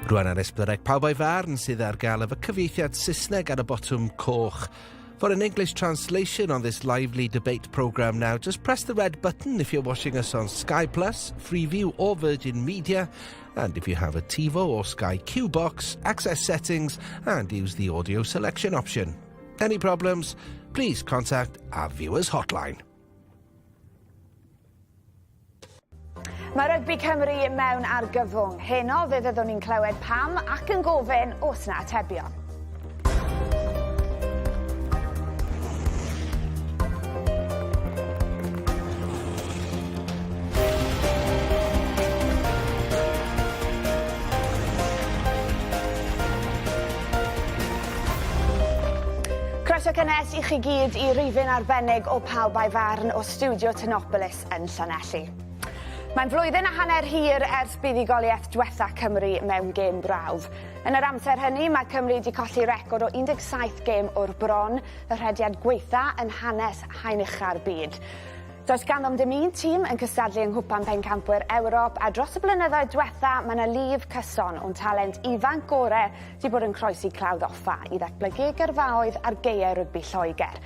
Rwan ar esblyg Pawb a'i Farn sydd ar gael efo cyfieithiad Saesneg ar y botwm coch. For an English translation on this lively debate programme now, just press the red button if you're watching us on Sky Plus, Freeview or Virgin Media. And if you have a TiVo or Sky Q box, access settings and use the audio selection option. Any problems? Please contact our viewers hotline. Mae Rygbi Cymru mewn Argyfwng. Heno fe fyddwn ni'n clywed pam ac yn gofyn oes na atebion. Croeso cynnes i chi gyd i rifyn arbennig o Pawb a'i Farn o Studio Tenopolis yn Llanelli. Mae'n flwyddyn a hanner hir ers buddigoliaeth diwetha Cymru mewn gêm brawf. Yn yr amser hynny, mae Cymru wedi colli record o 17 gêm o'r bron, y rhediad gwaetha yn hanes haen ucha'r byd. Does ganddo dim un tîm yn cystadlu yng nghwpan pencampwyr Ewrop, a dros y blynyddoedd diwetha mae yna lif cyson o'n talent ifanc gorau wedi bod yn croesi clawdd offa i ddatblygu gyrfaoedd ar gaeau rygbi Lloegr.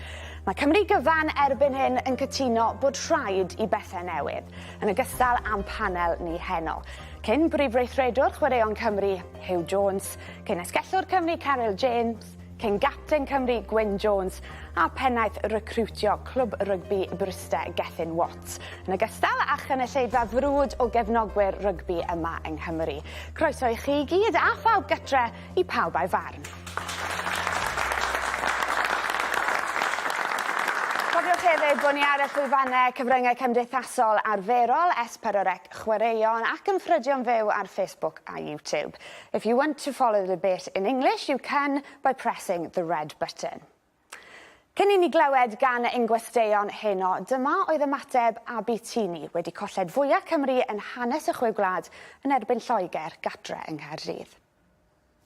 Mae Cymru gyfan erbyn hyn yn cytuno bod rhaid i bethau newydd, yn ogystal am panel ni heno. Cyn brif weithredwr chwaraeon Cymru Hugh Jones, cyn esgellwr Cymru Carol James, cyn gapten Cymru Gwyn Jones a pennaeth recrwtio clwb rygbi Briste Gethin Watts, yn ogystal â chynulleidfa frwd o gefnogwyr rygbi yma yng Nghymru. Croeso i chi gyd a phawb gytre i Pawb a'i Farn. Cofiwch hefyd bod ni ar y llwyfannau cyfryngau cymdeithasol arferol, S4C chwaraeon ac yn ffrydion fyw ar Facebook a YouTube. If you want to follow the debate in English, you can by pressing the red button. Cyn i ni glywed gan ein gwesteion heno, dyma oedd ymateb Abertini wedi colled fwyaf Cymru yn hanes y Chwe Gwlad yn erbyn Lloegr gatre yng Nghaerdydd.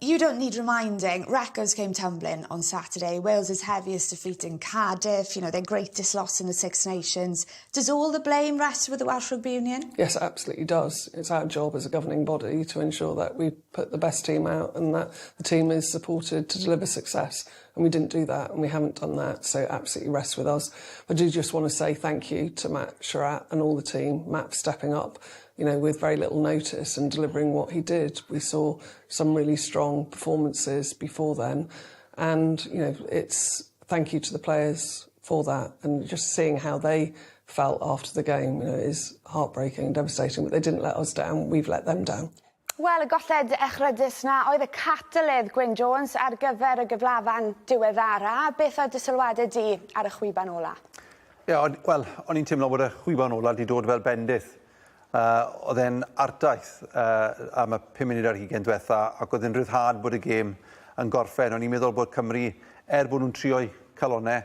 You don't need reminding, records came tumbling on Saturday. Wales' heaviest defeat in Cardiff, their greatest loss in the Six Nations. Does all the blame rest with the Welsh Rugby Union? Yes, it absolutely does. It's our job as a governing body to ensure that we put the best team out and that the team is supported to deliver success. And we didn't do that, and we haven't done that, so it absolutely rests with us. I do just want to say thank you to Matt Sherratt and all the team, Matt for stepping up, with very little notice and delivering what he did. We saw some really strong performances before then, and, it's thank you to the players for that, and just seeing how they felt after the game, is heartbreaking and devastating, but they didn't let us down, we've let them down. Wel, y golled echrydus na oedd y catalydd Gwyn Jones ar gyfer y gyflafan diweddara. Beth oedd dy sylwadau di ar y chwiban ola? Wel, o'n i'n teimlo bod y chwiban ola wedi dod fel bendith. Oedd e'n ardaeth am y 5 munud ar 20 diwetha, ac oedd e'n ryddhad bod y gêm yn gorffen. O'n i'n meddwl bod Cymru, bod nhw'n trio'u calonau,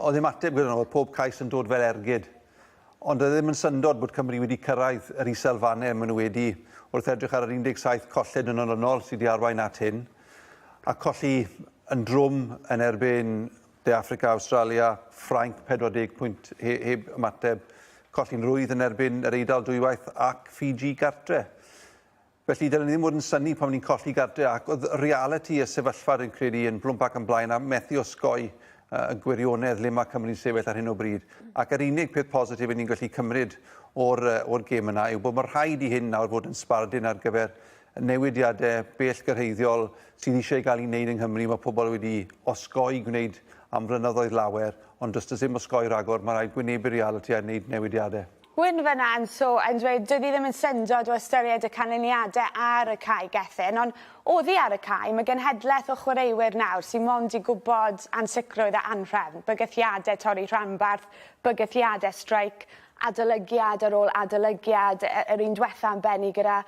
oedd e'n mateb gyda nhw, oedd pob cais yn dod fel ergyd. Ond oedd ddim yn syndod bod Cymru wedi cyrraedd yr iselfannau maen nhw wedi, wrth edrych ar yr 17 colled yn olynol sydd wedi arwain at hyn, a colli yn drwm yn erbyn De Affrica, Australia, Ffrainc 40 pwynt heb ymateb, colli'n rwydd yn erbyn yr Eidal dwywaith ac Fiji gartre. Felly, dylen ni ddim bod yn synnu pan ni'n colli gartre, ac oedd reality y sefyllfa yn credu yn blwmp ac yn blaen a methu osgoi y gwirionedd le mae Cymru'n sefyll ar hyn o bryd. Ac yr unig peth positif ni'n gallu cymryd o'r gêm yna yw bod mae rhaid i hyn nawr fod yn sbardun ar gyfer newidiadau bell gyrhaeddiol sydd eisiau gael ei wneud yng Nghymru. Mae pobl wedi osgoi gwneud am flynyddoedd lawer, ond does ddim osgoi ragor, mae rhaid gwynebu reality a wneud newidiadau. Gwyn fyna yn dweud, dydy ddim yn syndod o ystyried y canlyniadau ar y cae gethin, ond oddi ar y cae, mae genhedlaeth o chwaraewyr nawr sy'n mond i gwybod ansicrwydd a anhrefn, bygythiadau torri rhanbarth, bygythiadau streic, adolygiad ar ôl adolygiad, yr un diwetha yn benni gyda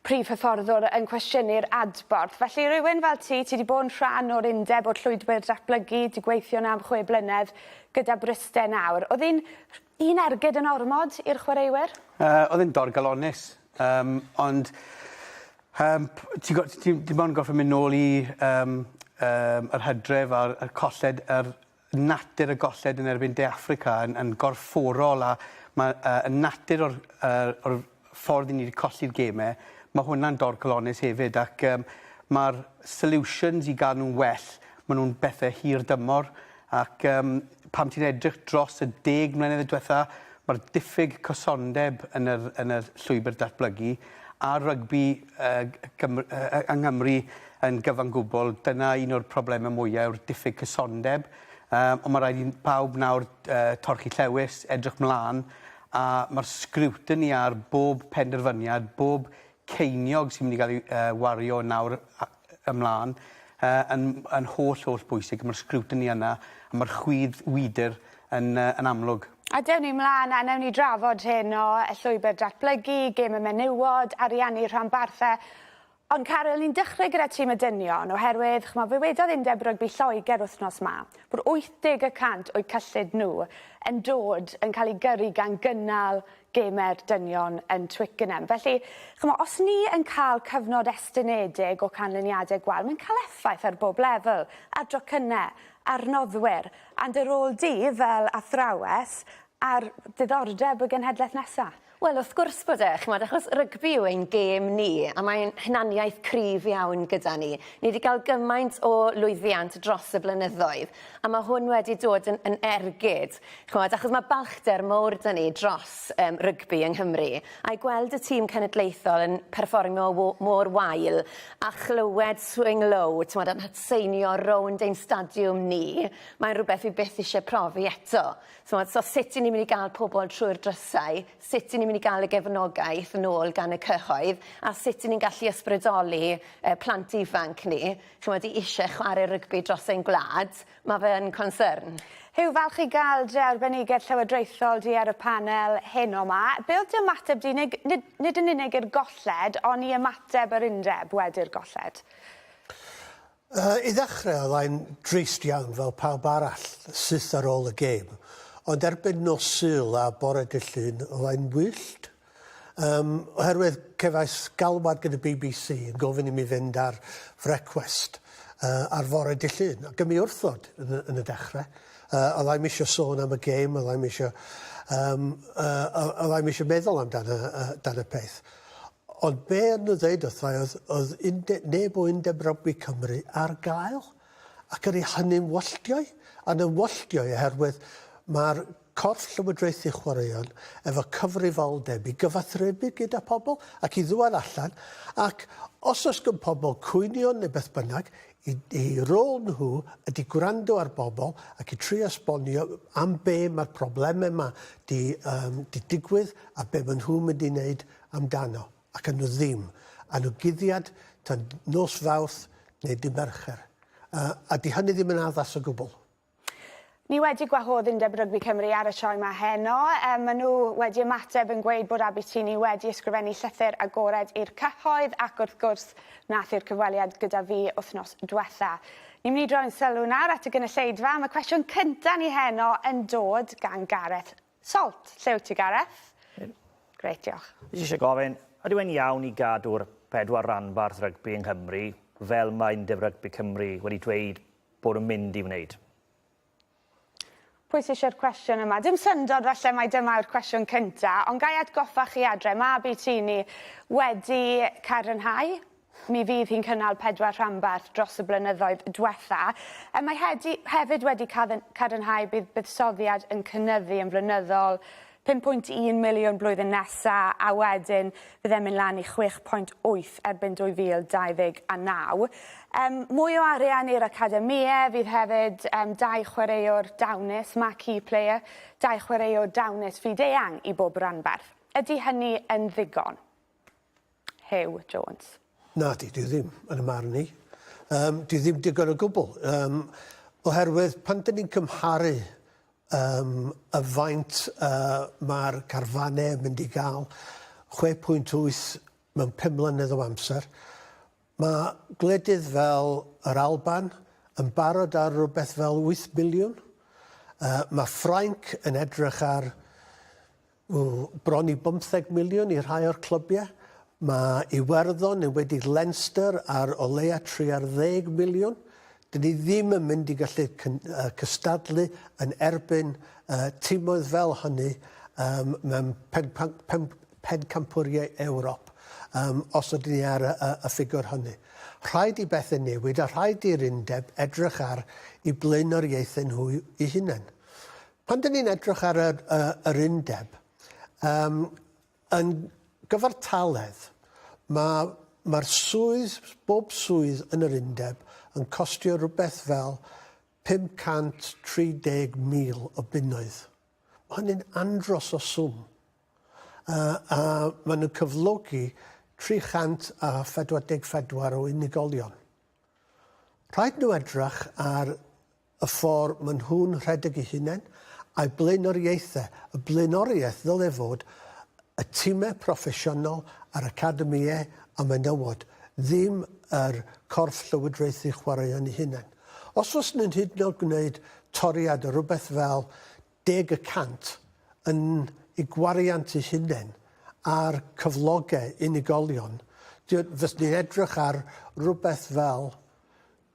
prif hyfforddwr yn cwestiynu'r adborth. Felly rhywun fel ti wedi bod yn rhan o'r undeb o'r llwydwyr datblygu, wedi gweithio na am 6 blynedd gyda Briste nawr. Oedd hi'n un ergyd yn ormod i'r chwaraewyr? Oedd hi'n dorgalonus, ond ti'n bod yn goffi mynd nôl i yr hydref a'r colled, yr natur y golled yn erbyn De Affrica yn gorfforol, a mae natur o'r ffordd i ni wedi colli'r gemau, mae hwnna'n dorcolones hefyd ac mae'r solutions i gael nhw'n well, maen nhw'n bethau hir dymor ac pam ti'n edrych dros y 10 mlynedd diwetha, mae'r diffyg cysondeb yn y llwybr datblygu a rygbi yng Nghymru yn gyfan gwbl. Dyna un o'r problemau mwyaf yw'r diffyg cysondeb. Ond mae rhaid i pawb nawr torchi llewis, edrych mlaen, a mae'r scrutiny ar bob penderfyniad, bob ceiniog sy'n mynd i gael ei wario nawr ymlaen yn holl bwysig. Mae'r scrutiny yna, a mae'r chwydd wydyr yn amlwg. A dewn ni mlaen a newn ni drafod hyn o y llwybr datblygu, gêm y menywod, ariannu rhanbarthau. Ond Carol, ni'n dechrau gyda tîm y dynion oherwydd, fe wedodd Undeb Rygbi Lloegr wythnos ma bod 80% o'i cyllid nhw yn dod yn cael ei gyrru gan gynnal geme'r dynion yn Twickenham. Felly, os ni yn cael cyfnod estynedig o canlyniadau gwal, mae'n cael effaith ar bob lefel, ar drocynnau, ar noddwyr, a'n dy rôl di fel athrawes ar diddordeb y genhedlaeth nesaf. Wel, wrth gwrs bod achos rygbi yw ein gêm ni, a mae'n hunaniaeth cryf iawn gyda ni. Ni wedi cael gymaint o lwyddiant dros y blynyddoedd, a mae hwn wedi dod yn ergyd. Achos mae balchder mawr da ni dros rygbi yng Nghymru, a'i gweld y tîm cenedlaethol yn perfformio mor wael, a chlywed swing low, yn seinio rownd ein stadiwm ni, mae'n rhywbeth fi byth eisiau profi eto. So sut i ni'n mynd i gael pobl trwy'r drysau, sut i ni'n mynd i gael y gefnogaeth yn ôl gan y cyhoedd, a sut i ni'n gallu ysbrydoli plant ifanc ni, i eisiau chwarae rygbi dros ein gwlad, mae fe yn concern. Hyw, falch i gael arbenigedd llywodraethol di ar y panel heno ma. Be oedd dy ymateb di, nid yn unig i'r golled, ond i ymateb yr undeb wedi'r golled? I ddechrau, oedd e'n drist iawn fel pawb arall syth ar ôl y gêm. Ond erbyn nos Sul a bore dydd Llun, oedd e'n wyllt. Oherwydd cefais galwad gyda BBC yn gofyn i mi fynd ar frecwest ar fore dydd Llun. Ac ym mi wrthod yn y dechrau. Oedd e'n misio sôn am y gêm, oedd e'n misio meddwl amdan y peth. Ond be yn y ddeud oedd neb o Undeb Rygbi Cymru ar gael. Ac yr i hynny'n wylltioi. A'n yn wylltioi oherwydd mae'r corff llywodraethu chwaraeon efo cyfrifoldeb i gyfathrebu gyda pobl ac i ddwad allan. Ac os oes gan pobl cwynion neu beth bynnag, i rôl nhw ydy gwrando ar bobl ac i trio esbonio am be mae'r problemau yma di digwydd a be maen nhw'n mynd i wneud amdano. Ac yn nhw ddim. A nhw guddiad tan nos Fawrth neu dy Mercher. A di hynny ddim yn addas o gwbl. Ni wedi gwahodd Undeb Rygbi Cymru ar y sioe yma heno. Maen nhw wedi ymateb yn gweud bod Abertini wedi ysgrifennu llythyr agored i'r cyhoedd ac wrth gwrs nath i'r cyfweliad gyda fi wythnos diwetha. Ni'n mynd i droi'n sylw nawr at y gynulleidfa. Mae cwestiwn cyntaf ni heno yn dod gan Gareth Salt. Lle wyt ti, Gareth? Greit, diolch. Fi eisiau gofyn, ydyw e'n iawn i gadw'r 4 ranbarth rygbi yng Nghymru fel mae Undeb Rygbi Cymru wedi dweud bod yn mynd i wneud? Pwy sy'n eisiau'r cwestiwn yma? Dim syndod falle mai dyma yw'r cwestiwn cyntaf, ond gai atgoffa chi adre, mae Abertini wedi cadarnhau. Mi fydd hi'n cynnal 4 rhanbarth dros y blynyddoedd diwetha. Mae hefyd wedi cadarnhau bydd buddsoddiad yn cynyddu yn flynyddol 5.1 miliwn blwyddyn nesaf, a wedyn bydd e'n mynd lan i 6.8 erbyn 2029. Mwy o arian i'r academïau, fydd hefyd 2 chwaraewr dawnus, marquee player, 2 chwaraewr dawnus fyd-eang i bob ranbarth. Ydy hynny yn ddigon? Hugh Jones. Na, dwi ddim yn y marn ni. Dwi ddim digon o gwbl. Oherwydd, pan dyn ni'n cymharu y faint mae'r carfannau yn mynd i gael 6.8 mewn 5 mlynedd o amser. Mae gwledydd fel yr Alban yn barod ar rhywbeth fel 8 miliwn. Mae Ffrainc yn edrych ar bron i 15 miliwn i rhai o'r clybiau. Mae Iwerddon yn wedi Leinster ar o leia 10 miliwn. Dyn ni ddim yn mynd i gallu cystadlu yn erbyn tîmoedd fel hynny mewn pencampwriau Ewrop. os ydyn ni ar y ffigwr hynny. Rhaid i bethau newid a rhaid i'r undeb edrych ar i blaenoriaethau nhw eu hunain. Pan dyn ni'n edrych ar yr undeb, yn gyfartaledd, mae'r swydd, bob swydd yn yr undeb yn costio rhywbeth fel 530,000 o bunnoedd. Mae hynny'n andros o swm. A maen nhw'n cyflogi 344 o unigolion. Rhaid nhw edrych ar y ffordd maen nhw'n rhedeg eu hunain a'i blaenoriaethau. Y blaenoriaeth ddylai fod y tîmau proffesiynol a'r academïau a menywod, ddim yr corff llywodraethu chwaraeon eu hunain. Os oes nhw'n hyd yn oed gwneud toriad o rhywbeth fel 10% yn eu gwariant eu hunain ar cyflogau unigolion, fes ni'n edrych ar rhywbeth fel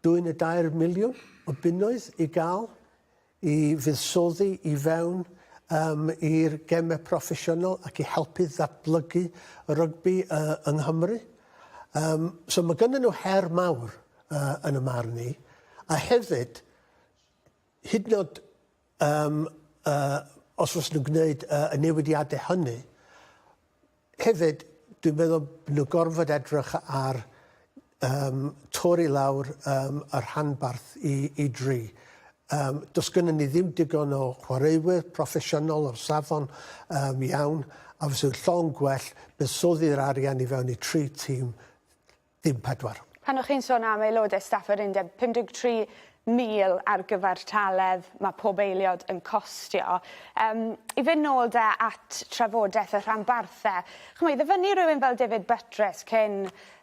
2 miliwn o bunnoedd i gael i fuddsoddi i fewn i'r gemau proffesiynol ac i helpu ddatblygu y rygbi yng Nghymru. So mae gynnon nhw her mawr yn y marn ni, a hefyd, hyd yn oed os oes nhw'n gwneud y newidiadau hynny, hefyd, dwi'n meddwl bod nhw'n gorfod edrych ar torri lawr yr hanbarth i dri. Does gynnon ni ddim digon o chwaraewyr proffesiynol o'r safon iawn, a fyswn llon gwell buddsoddi'r arian i fewn i 3 tîm, ddim 4. Pan o'ch chi'n sôn am aelodau staff yr undeb, 53,000 ar gyfer taledd mae pob eiliad yn costio. I fynd nôl de at trafodaeth y rhanbarthau, chymryd, ddyfynu rhywun fel David Butters cyn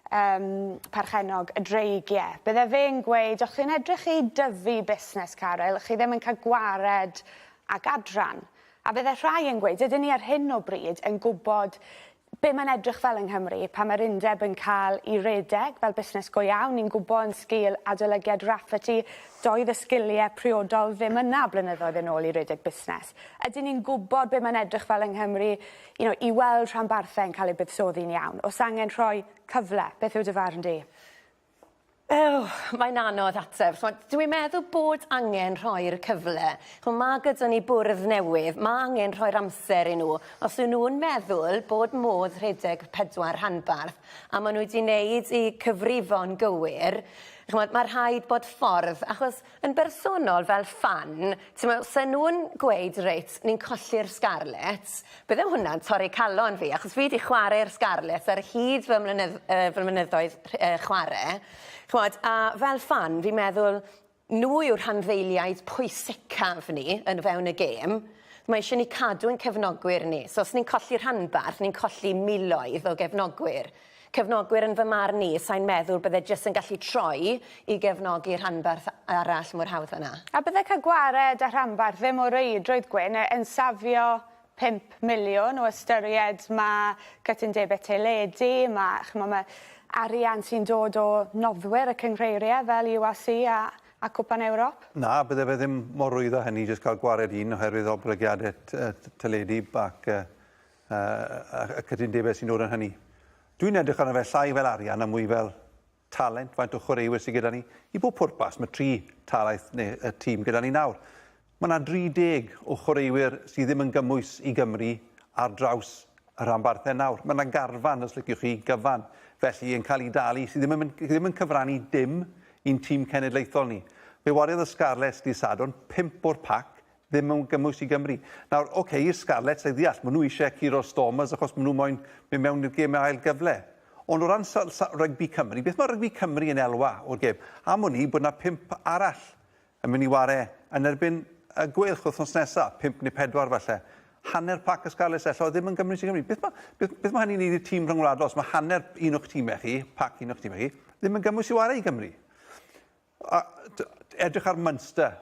parchenog y dreigiau. Bydde fe'n gweud, o'ch chi'n edrych i dyfu busnes Caryl, chi ddim yn cael gwared ag adran. A bydde rhai yn gweud, ydyn ni ar hyn o bryd yn gwybod be mae'n edrych fel yng Nghymru, pan mae'r undeb yn cael ei redeg fel busnes go iawn. Ni'n gwybod yn sgil adolygiad raffeti, doedd y sgiliau priodol ddim yna blynyddoedd yn ôl i redeg busnes. Ydyn ni'n gwybod be mae'n edrych fel yng Nghymru i weld rhanbarthau'n cael ei buddsoddi'n iawn? Os angen rhoi cyfle, beth yw dy farn di? Mae'n anodd ateb. Dwi'n meddwl bod angen rhoi'r cyfle. Mae gyda ni bwrdd newydd, mae angen rhoi'r amser i nhw. Os ydyn nhw'n meddwl bod modd rhedeg 4 rhanbarth, a maen nhw wedi wneud i cyfrifo'n gywir, mae rhaid bod ffordd, achos yn bersonol fel fan, sy'n nhw'n gweud, reit, ni'n colli'r scarlet, bydde hwnna'n torri calon fi, achos fi wedi chwarae'r scarlet ar hyd fy mynyddoedd chwarae. A fel fan, fi'n meddwl, nhw yw'r rhanddeiliaid pwysicaf ni yn fewn y gêm. Mae eisiau ni cadw yn cefnogwyr ni. So os ni'n colli'r rhanbarth, ni'n colli miloedd o gefnogwyr. Cefnogwyr yn fy marn ni, sa'n meddwl bydde jyst yn gallu troi i gefnogi'r rhanbarth arall mor hawdd yna. A bydde cael gwared a rhanbarth ddim o reidrwydd Gwyn yn safio 5 miliwn o ystyried mae cytundebau teledu, mae arian sy'n dod o noddwyr y cyngreiriau fel UAC a Cwpan Ewrop? Na, bydde fe ddim mor rwydd o hynny, jyst cael gwared un oherwydd oblygiadau teledu ac y cytundebau sy'n dod yn hynny. Dwi'n edrych arno fe llai fel arian a mwy fel talent, faint o chwaraewyr sydd gyda ni. I bob pwrpas, mae 3 talaeth neu y tîm gyda ni nawr. Mae yna 30 o chwaraewyr sydd ddim yn gymwys i Gymru ar draws y rhanbarthau nawr. Mae yna garfan, os liciwch chi, gyfan. Felly yn cael ei dalu, sydd ddim yn cyfrannu dim i'n tîm cenedlaethol ni. Fe wariodd y Scarlets dydd Sadwrn, 5 o'r pac ddim yn gymwys i Gymru. Nawr, oce, i'r Scarlets ei ddeall, maen nhw eisiau Ciro Stormers achos maen nhw moyn mynd mewn i'r gêm ail gyfle. Ond o ran Rygbi Cymru, beth mae Rygbi Cymru yn elwa o'r gêm? Am hwnni bod yna 5 arall yn mynd i ware yn erbyn y gweilch wythnos nesaf, 5 neu 4 falle. Hanner pac y Scarlets ella ddim yn gymryd i Gymru. Beth mae hynny'n neud i'r tîm rhyngwladol os mae hanner un o'ch tîmau chi, pac un o'ch tîmau chi, ddim yn gymwys i ware i Gymru? Edrych ar Munster,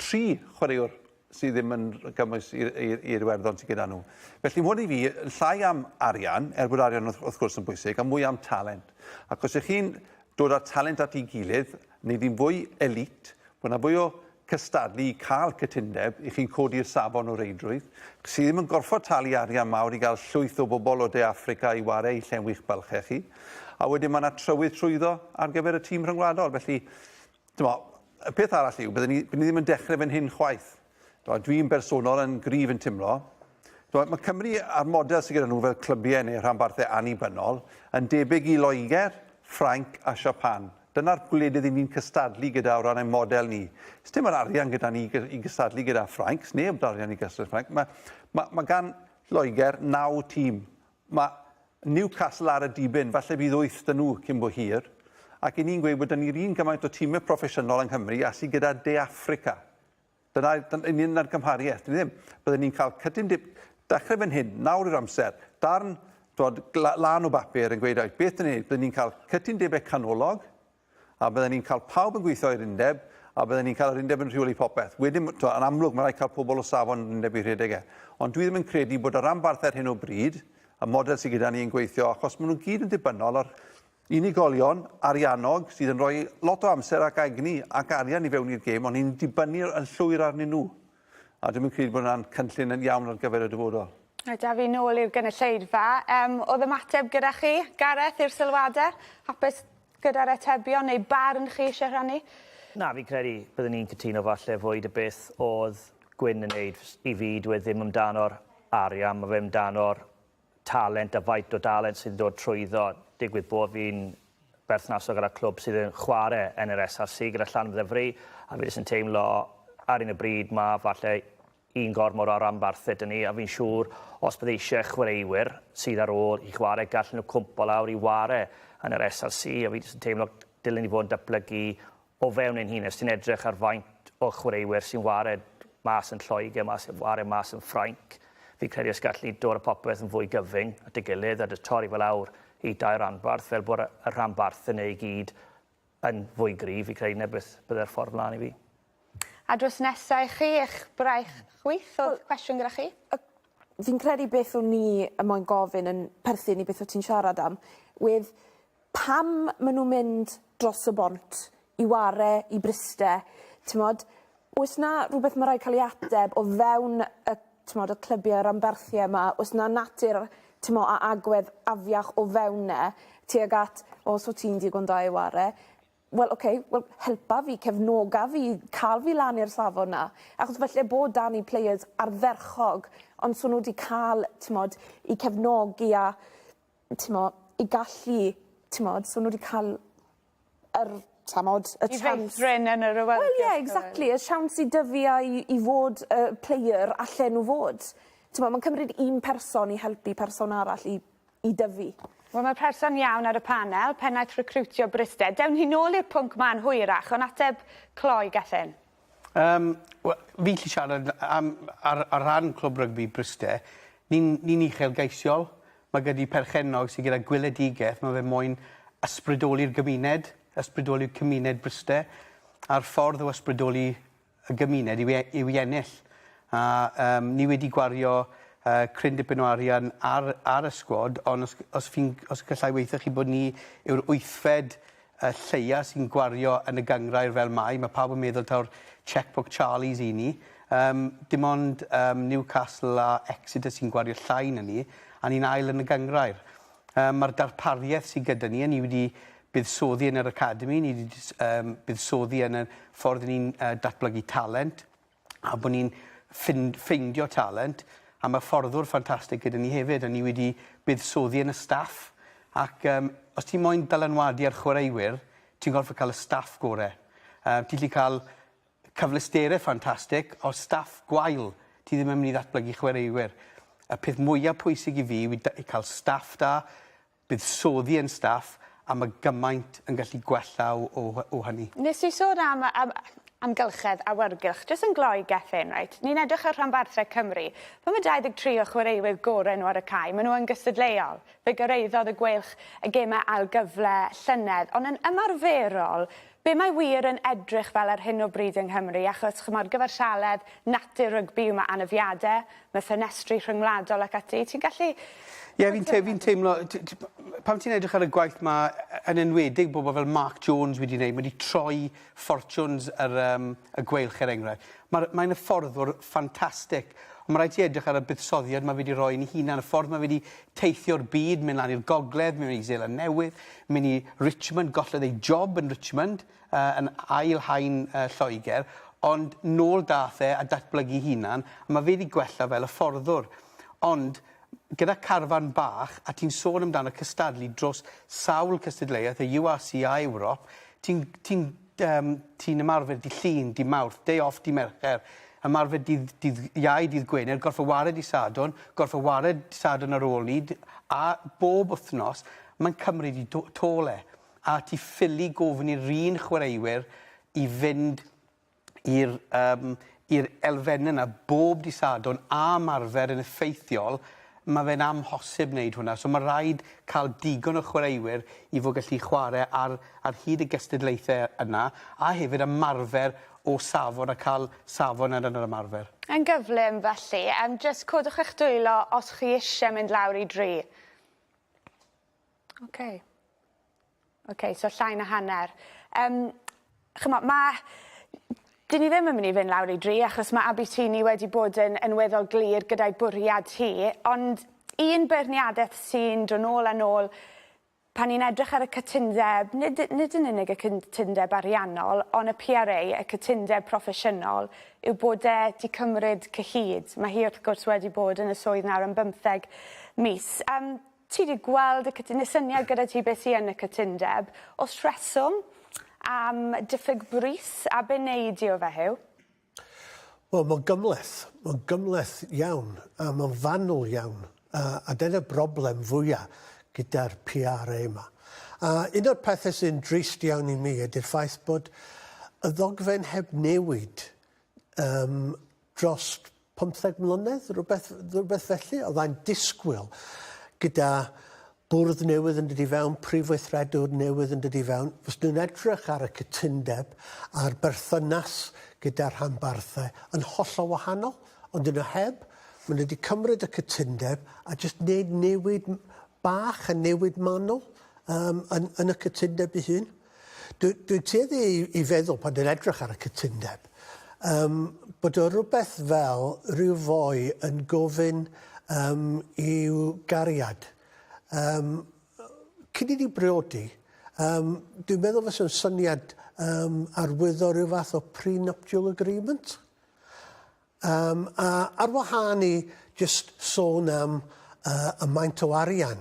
3 chwaraewr sydd ddim yn gymwys i'r werddon sydd gyda nhw. Felly, mwyn i fi, llai am arian, bod arian wrth gwrs yn bwysig, a mwy am talent. Ac os ych chi'n dod â'r talent at ei gilydd, neu ddim fwy elit, bod yna fwy o cystadlu i cael cytundeb i chi'n codi'r safon o reidrwydd, sydd ddim yn gorfod talu arian mawr i gael llwyth o bobl o De Affrica i wario i llenwych bylchau chi. A wedyn mae yna trywydd trwyddo ar gyfer y tîm rhyngwladol. Felly, y peth arall yw, byddwn ni ddim yn dechrau fan hyn chwaith. Dwi'n bersonol yn gryf yn timlo. Mae Cymru a'r model sydd gyda nhw fel clybiau neu rhanbarthau annibynnol yn debyg i Loegr, Ffrainc a Japan. Dyna'r gwledydd ni'n cystadlu gyda o ran ein model ni. Dim yr arian gyda ni i gystadlu gyda Ffrainc, neb arian i gystadlu Ffrainc. Mae gan Loegr 9 tîm. Mae Newcastle ar y dibyn, falle bydd 8 dyn nhw cyn bo hir. Ac i ni'n gweud bod ni'r un gymaint o tîmau proffesiynol yng Nghymru a sydd gyda De Affrica. Dyna'n un ar gymhariaeth. Byddwn ni'n cael cytundeb. Dechrau fan hyn, nawr yw'r amser, darn lan o bapur yn gweud beth yn ei, byddwn ni'n cael cytundebau canolog, a byddwn ni'n cael pawb yn gweithio i'r undeb, a byddwn ni'n cael yr undeb yn rheoli popeth. Wedyn, yn amlwg, mae'n rhaid cael pobl o safon yn undeb i rhedegau. Ond dwi ddim yn credu bod y rhanbarth ar hyn o bryd, y model sydd gyda ni yn gweithio, achos maen nhw'n gyd yn dibynnol o'r unigolion ariannog sydd yn rhoi lot o amser ac egni ac arian i fewn i'r gêm, ond ni'n dibynnu yn llwyr arnyn nhw. A dwi'n credu bod yna'n cynllun yn iawn ar gyfer y dyfodol. Da fi nôl i'r gynulleidfa. Oedd ymateb gyda chi, Gareth, i'r sylwadau? Hapus gyda'r atebion neu barn chi eisiau rhannu? Na, fi'n credu byddwn ni'n cytuno falle fwyd y beth oedd Gwyn yn neud i fi. Dwi ddim amdano'r arian, mae fe amdano'r talent a faint o dalent sydd yn dod trwyddo. Digwydd bod fi'n berthnasol gyda clwb sydd yn chwarae yn yr S4C gyda Llanfyddefri, a fi jyst yn teimlo ar un y bryd mae falle un gormod o ranbarthau dyn ni, a fi'n siŵr os bydd eisiau chwaraewyr sydd ar ôl i chwarae gallen nhw cwmpo lawr i ware yn yr S4C, a fi jyst yn teimlo dylen ni fod yn datblygu o fewn ein hun. Os ti'n edrych ar faint o chwaraewyr sy'n ware mas yn Lloegr, ware mas yn Ffrainc, fi'n credu os gallu dod y popeth yn fwy gyfyng at ei gilydd a torri fel awr i 2 ranbarth, fel bod y ranbarthau neu i gyd yn fwy gryf, fi'n credu nebeth byddai'r ffordd mlaen i fi. A dros nesau chi, eich braich chwyth, oedd cwestiwn gyda chi? Fi'n credu beth o'n ni y moyn gofyn yn perthyn i beth o ti'n siarad am, wedd pam maen nhw'n mynd dros y bont i ware, i Bryste, oes na rhywbeth mae rhaid cael ei ateb o fewn y clybiau ranbarthiau yma, oes na natur a agwedd afiach o fewn tuag at, os o ti'n digon da i ware, wel, helpa fi, cefnoga fi, cael fi lan i'r safon na. Achos felly bod dan i players ardderchog, ond so nhw wedi cael, i cefnogi a, i gallu, so nhw wedi cael y chance... I feithrin yn yr ywelgell. Wel, ie, exactly. Y siawns i dyfu a i fod y player allan nhw fod. Mae'n cymryd un person i helpu person arall i dyfu. Wel, mae person iawn ar y panel, pennaeth recrwtio Bryste. Dewn ni nôl i'r pwnc ma'n hwyrach, ond ateb cloi gallyn. Fi'n gallu siarad ar rhan clwb rygbi Bryste, ni'n uchelgeisiol. Mae gyda perchennog sydd gyda gweledigaeth, mae fe moyn ysbrydoli'r gymuned, ysbrydoli'r cymuned Bryste, a'r ffordd o ysbrydoli y gymuned yw i ennill. A ni wedi gwario cryn dipyn o arian ar y sgwad, ond os gallai weithio chi bod ni yw'r 8fed lleia sy'n gwario yn y gyngrair fel mae pawb yn meddwl taw'r checkbook Charlies i ni. Dim ond Newcastle a Exeter sy'n gwario llai na ni, a ni'n ail yn y gyngrair. Mae'r darpariaeth sydd gyda ni, ni wedi buddsoddi yn yr academi, ni wedi buddsoddi yn y ffordd ni'n datblygu talent, a bod ni'n ffeindio talent, a mae fforddwr ffantastig gyda ni hefyd, a ni wedi buddsoddi yn y staff. Ac os ti'n moyn dylanwadu ar chwaraewyr, ti'n gorfod cael y staff gorau. Ti'n gallu cael cyflesterau ffantastig, o staff gwael, ti ddim yn mynd i ddatblygu chwaraewyr. Y peth mwyaf pwysig i fi yw i cael staff da, buddsoddi yn staff, a mae gymaint yn gallu gwella o hynny. Nes i sôn am amgylchedd awyrgylch, jyst yn gloi Gethin, right? Ni'n edrych ar rhanbarthau Cymru. Pan mae 23 o chwaraewyr gorau nhw ar y cae, maen nhw yn gystadleuol. Fe gyrraeddodd y gwelch y gemau ail gyfle llynedd. Ond yn ymarferol, Be mae wir yn edrych fel ar hyn o bryd yng Nghymru, achos chymod gyfarsialedd natur rygbi yma anafiadau, mae ffenestri rhyngwladol ac ati. Ti'n gallu... Ie, fi'n teimlo... Pam ti'n edrych ar y gwaith yma, yn enwedig bobl fel Mark Jones wedi gwneud, wedi troi ffortiwns y gweilch enghraifft. Mae'n hyfforddwr ffantastig. Ond mae rhaid ti edrych ar y buddsoddiad mae wedi rhoi yn ei hunan, y ffordd mae wedi teithio'r byd, mynd lan i'r gogledd, mynd i Zeeland Newydd, mynd i Richmond, gollodd ei job yn Richmond, yn ail haen Lloegr, ond nôl dath e a datblygu hunan, a mae fe wedi gwella fel y fforddwr. Ond gyda carfan bach, a ti'n sôn amdano cystadlu dros sawl cystadleuaeth, y URC a Ewrop, ti'n ymarfer di llun, di Mawrth, day off, di Mercher, ymarfer dydd Iau, dydd Gwener, gorff y wared i Sadwrn, gorff y wared Sadwrn ar ôl ni, a bob wythnos, mae'n cymryd i tole. A ti ffili gofyn i'r un chwaraewyr i fynd i'r elfennau yna bob di Sadwrn a marfer yn effeithiol, mae fe'n amhosib wneud hwnna. So mae rhaid cael digon o chwaraewyr i fod gallu chwarae ar hyd y gystadlaethau yna, a hefyd ymarfer o safon a cael safon yn yr ymarfer. Yn gyflym felly, jyst codwch eich dwylo os chi eisiau mynd lawr i dri. OK, so llai na hanner. Chymod, dyn ni ddim yn mynd i fynd lawr i dri, achos mae Abertini wedi bod yn weddol glir gyda'i bwriad hi, ond un beirniadaeth sy'n dod nôl a nôl pan ni'n edrych ar y cytundeb, nid yn unig y cytundeb ariannol, ond y PRA, y cytundeb proffesiynol, yw bod e wedi cymryd cyhyd. Mae hi wrth gwrs wedi bod yn y swydd nawr am 15 mis. Ti wedi gweld y syniad gyda ti beth sy yn y cytundeb, oes rheswm am diffyg brys, a be neidio fe hyw? Wel, mae'n gymleth iawn, a mae'n fanwl iawn, a dyna'r broblem fwyaf gyda'r PRA yma. Un o'r pethau sy'n drist iawn i mi ydy'r ffaith bod y ddogfen heb newid dros 15 mlynedd, rhywbeth felly, oedd a'n disgwyl gyda bwrdd newydd yn dod i fewn, prif weithredwr newydd yn dod i fewn, fos nhw'n edrych ar y cytundeb a'r berthynas gyda'r rhanbarthau yn hollol wahanol, ond yn y heb, maen nhw wedi cymryd y cytundeb a jyst wneud newid bach a newid manwl yn y cytundeb ei hun. Dwi'n tueddu i feddwl pan dwi'n edrych ar y cytundeb, bod o rhywbeth fel rhyw foi yn gofyn i'w gariad. Cyn i ni briodi, dwi'n meddwl fysa'n syniad arwyddo rhyw fath o pre-nuptial agreement. A ar wahân i just sôn am y maint o arian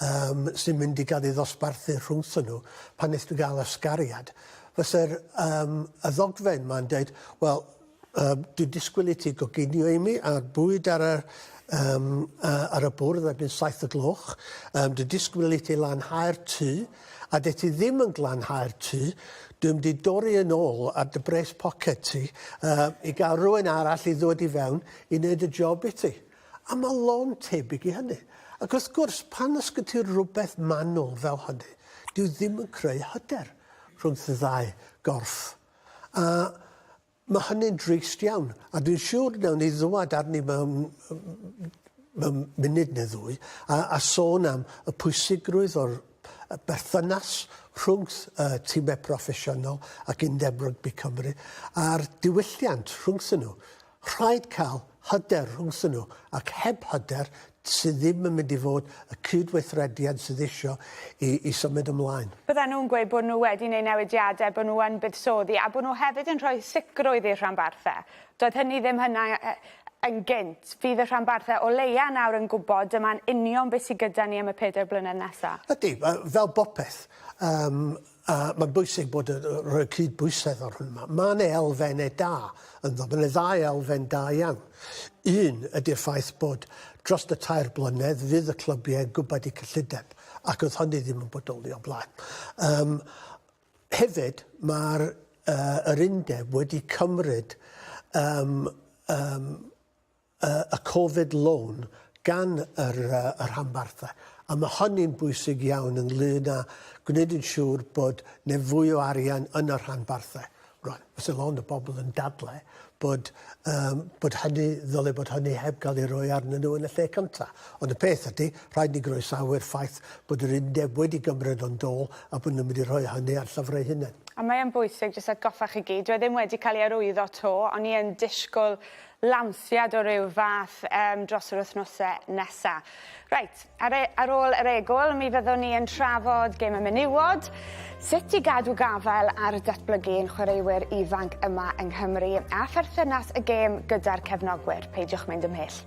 sy'n mynd i gael ei ddosbarthu rhwngthyn nhw pan wnaeth nhw gael ysgariad. Fysa'r y ddogfen ma'n dweud, wel, dwi'n disgwyl i ti goginio i mi a'r bwyd ar y bwrdd erbyn 7 o gloch. Dwi'n disgwyl i ti lanhau'r tŷ, a dy ti ddim yn glanhau'r tŷ, dwi'n mynd i dorri yn ôl ar dy bres pocket ti i gael rhywun arall i ddod i fewn i wneud y job i ti. A mae lon tebyg i hynny. Ac wrth gwrs, pan ysgyd ti rhywbeth manwl fel hynny, dwi ddim yn creu hyder rhwng y ddau gorff. A mae hynny'n drist iawn. A dwi'n siŵr nawn ni ddwad arni mewn munud neu ddwy a sôn am y pwysigrwydd o'r berthynas rhwng tîmau proffesiynol ac Undeb Rygbi Cymru a'r diwylliant rhwng nhw. Rhaid cael hyder rhwng nhw ac heb hyder sydd ddim yn mynd i fod y cydweithrediad sydd eisiau i symud ymlaen. Bydden nhw'n gweud bod nhw wedi gwneud newidiadau, bod nhw yn buddsoddi, a bod nhw hefyd yn rhoi sicrwydd i'r rhanbarthau. Doedd hynny ddim hynna yn gynt. Fydd y rhanbarthau o leia nawr yn gwybod dyma'n union beth sydd gyda ni am y 4 blynedd nesaf. Ydy, fel bopeth, mae'n bwysig bod rhoi cydbwysedd o'r hwnna. Mae'n elfennau da ynddo, mae'n ddau elfen da iawn. Un ydy'r ffaith bod dros y 3 blynedd fydd y clybiau gwybod eu cyllideb, ac oedd hynny ddim yn bodoli o blaen. Hefyd, mae'r undeb wedi cymryd y Covid loan gan yr rhanbarthau. A mae hynny'n bwysig iawn ynglyn â gwneud yn siŵr bod ne fwy o arian yn yr rhanbarthau. Right, fysa lond o bobl yn dadle bod hynny, ddylai bod hynny heb gael ei roi arnyn nhw yn y lle cyntaf. Ond y peth ydy, rhaid ni groesawu'r ffaith bod yr undeb wedi gymryd o'n dôl a bod nhw'n mynd i roi hynny ar llyfrau hunain. A mae'n bwysig, jyst atgoffa chi gyd, dwi ddim wedi cael ei arwyddo to, ond ni yn disgwyl lawnsiad o ryw fath dros yr wythnosau nesaf. Reit, ar ôl yr egwl, mi fyddwn ni yn trafod gêm y menywod, sut i gadw gafel ar datblygu ein chwaraewyr ifanc yma yng Nghymru, a pherthynas y gêm gyda'r cefnogwyr. Peidiwch mynd ymhell.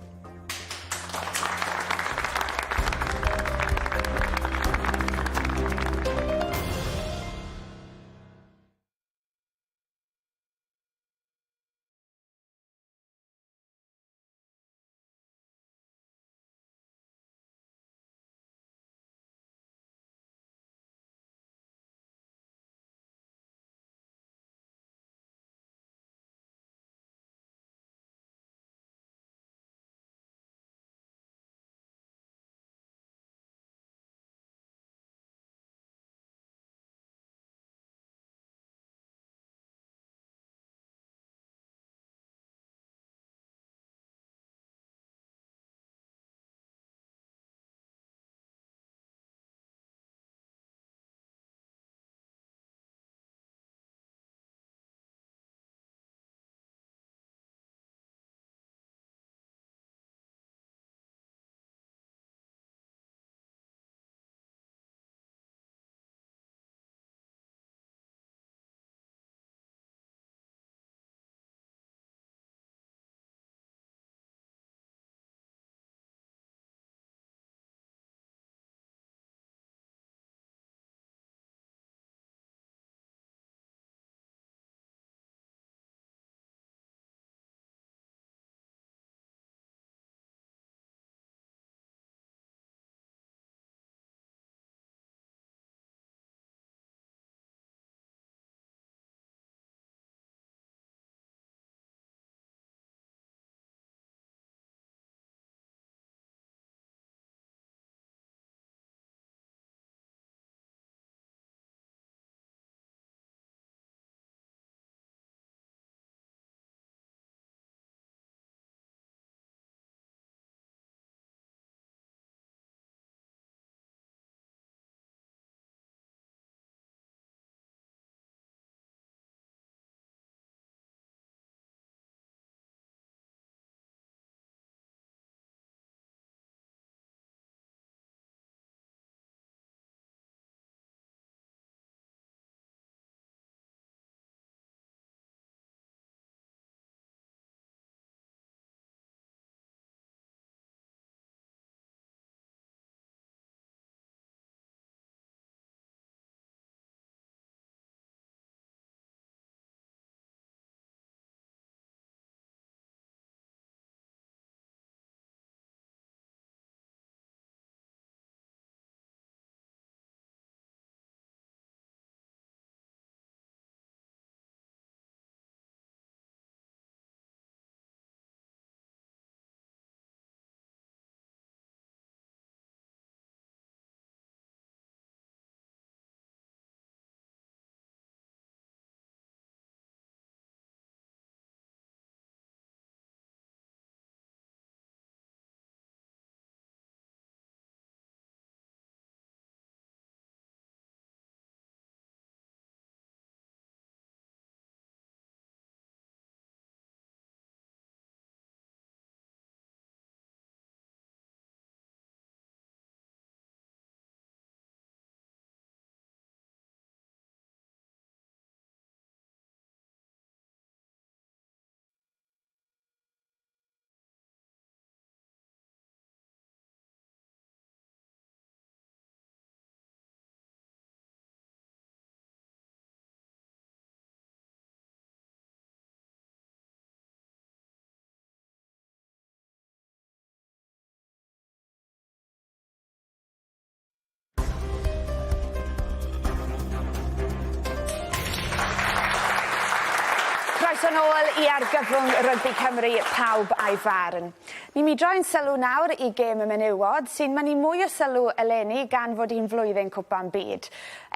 Croeso nôl i Argyfwng Rygbi Cymru, Pawb a'i Farn. Ni mi droi'n sylw nawr i gêm y menywod sy'n mynnu mwy o sylw eleni gan fod hi'n flwyddyn cwpan byd.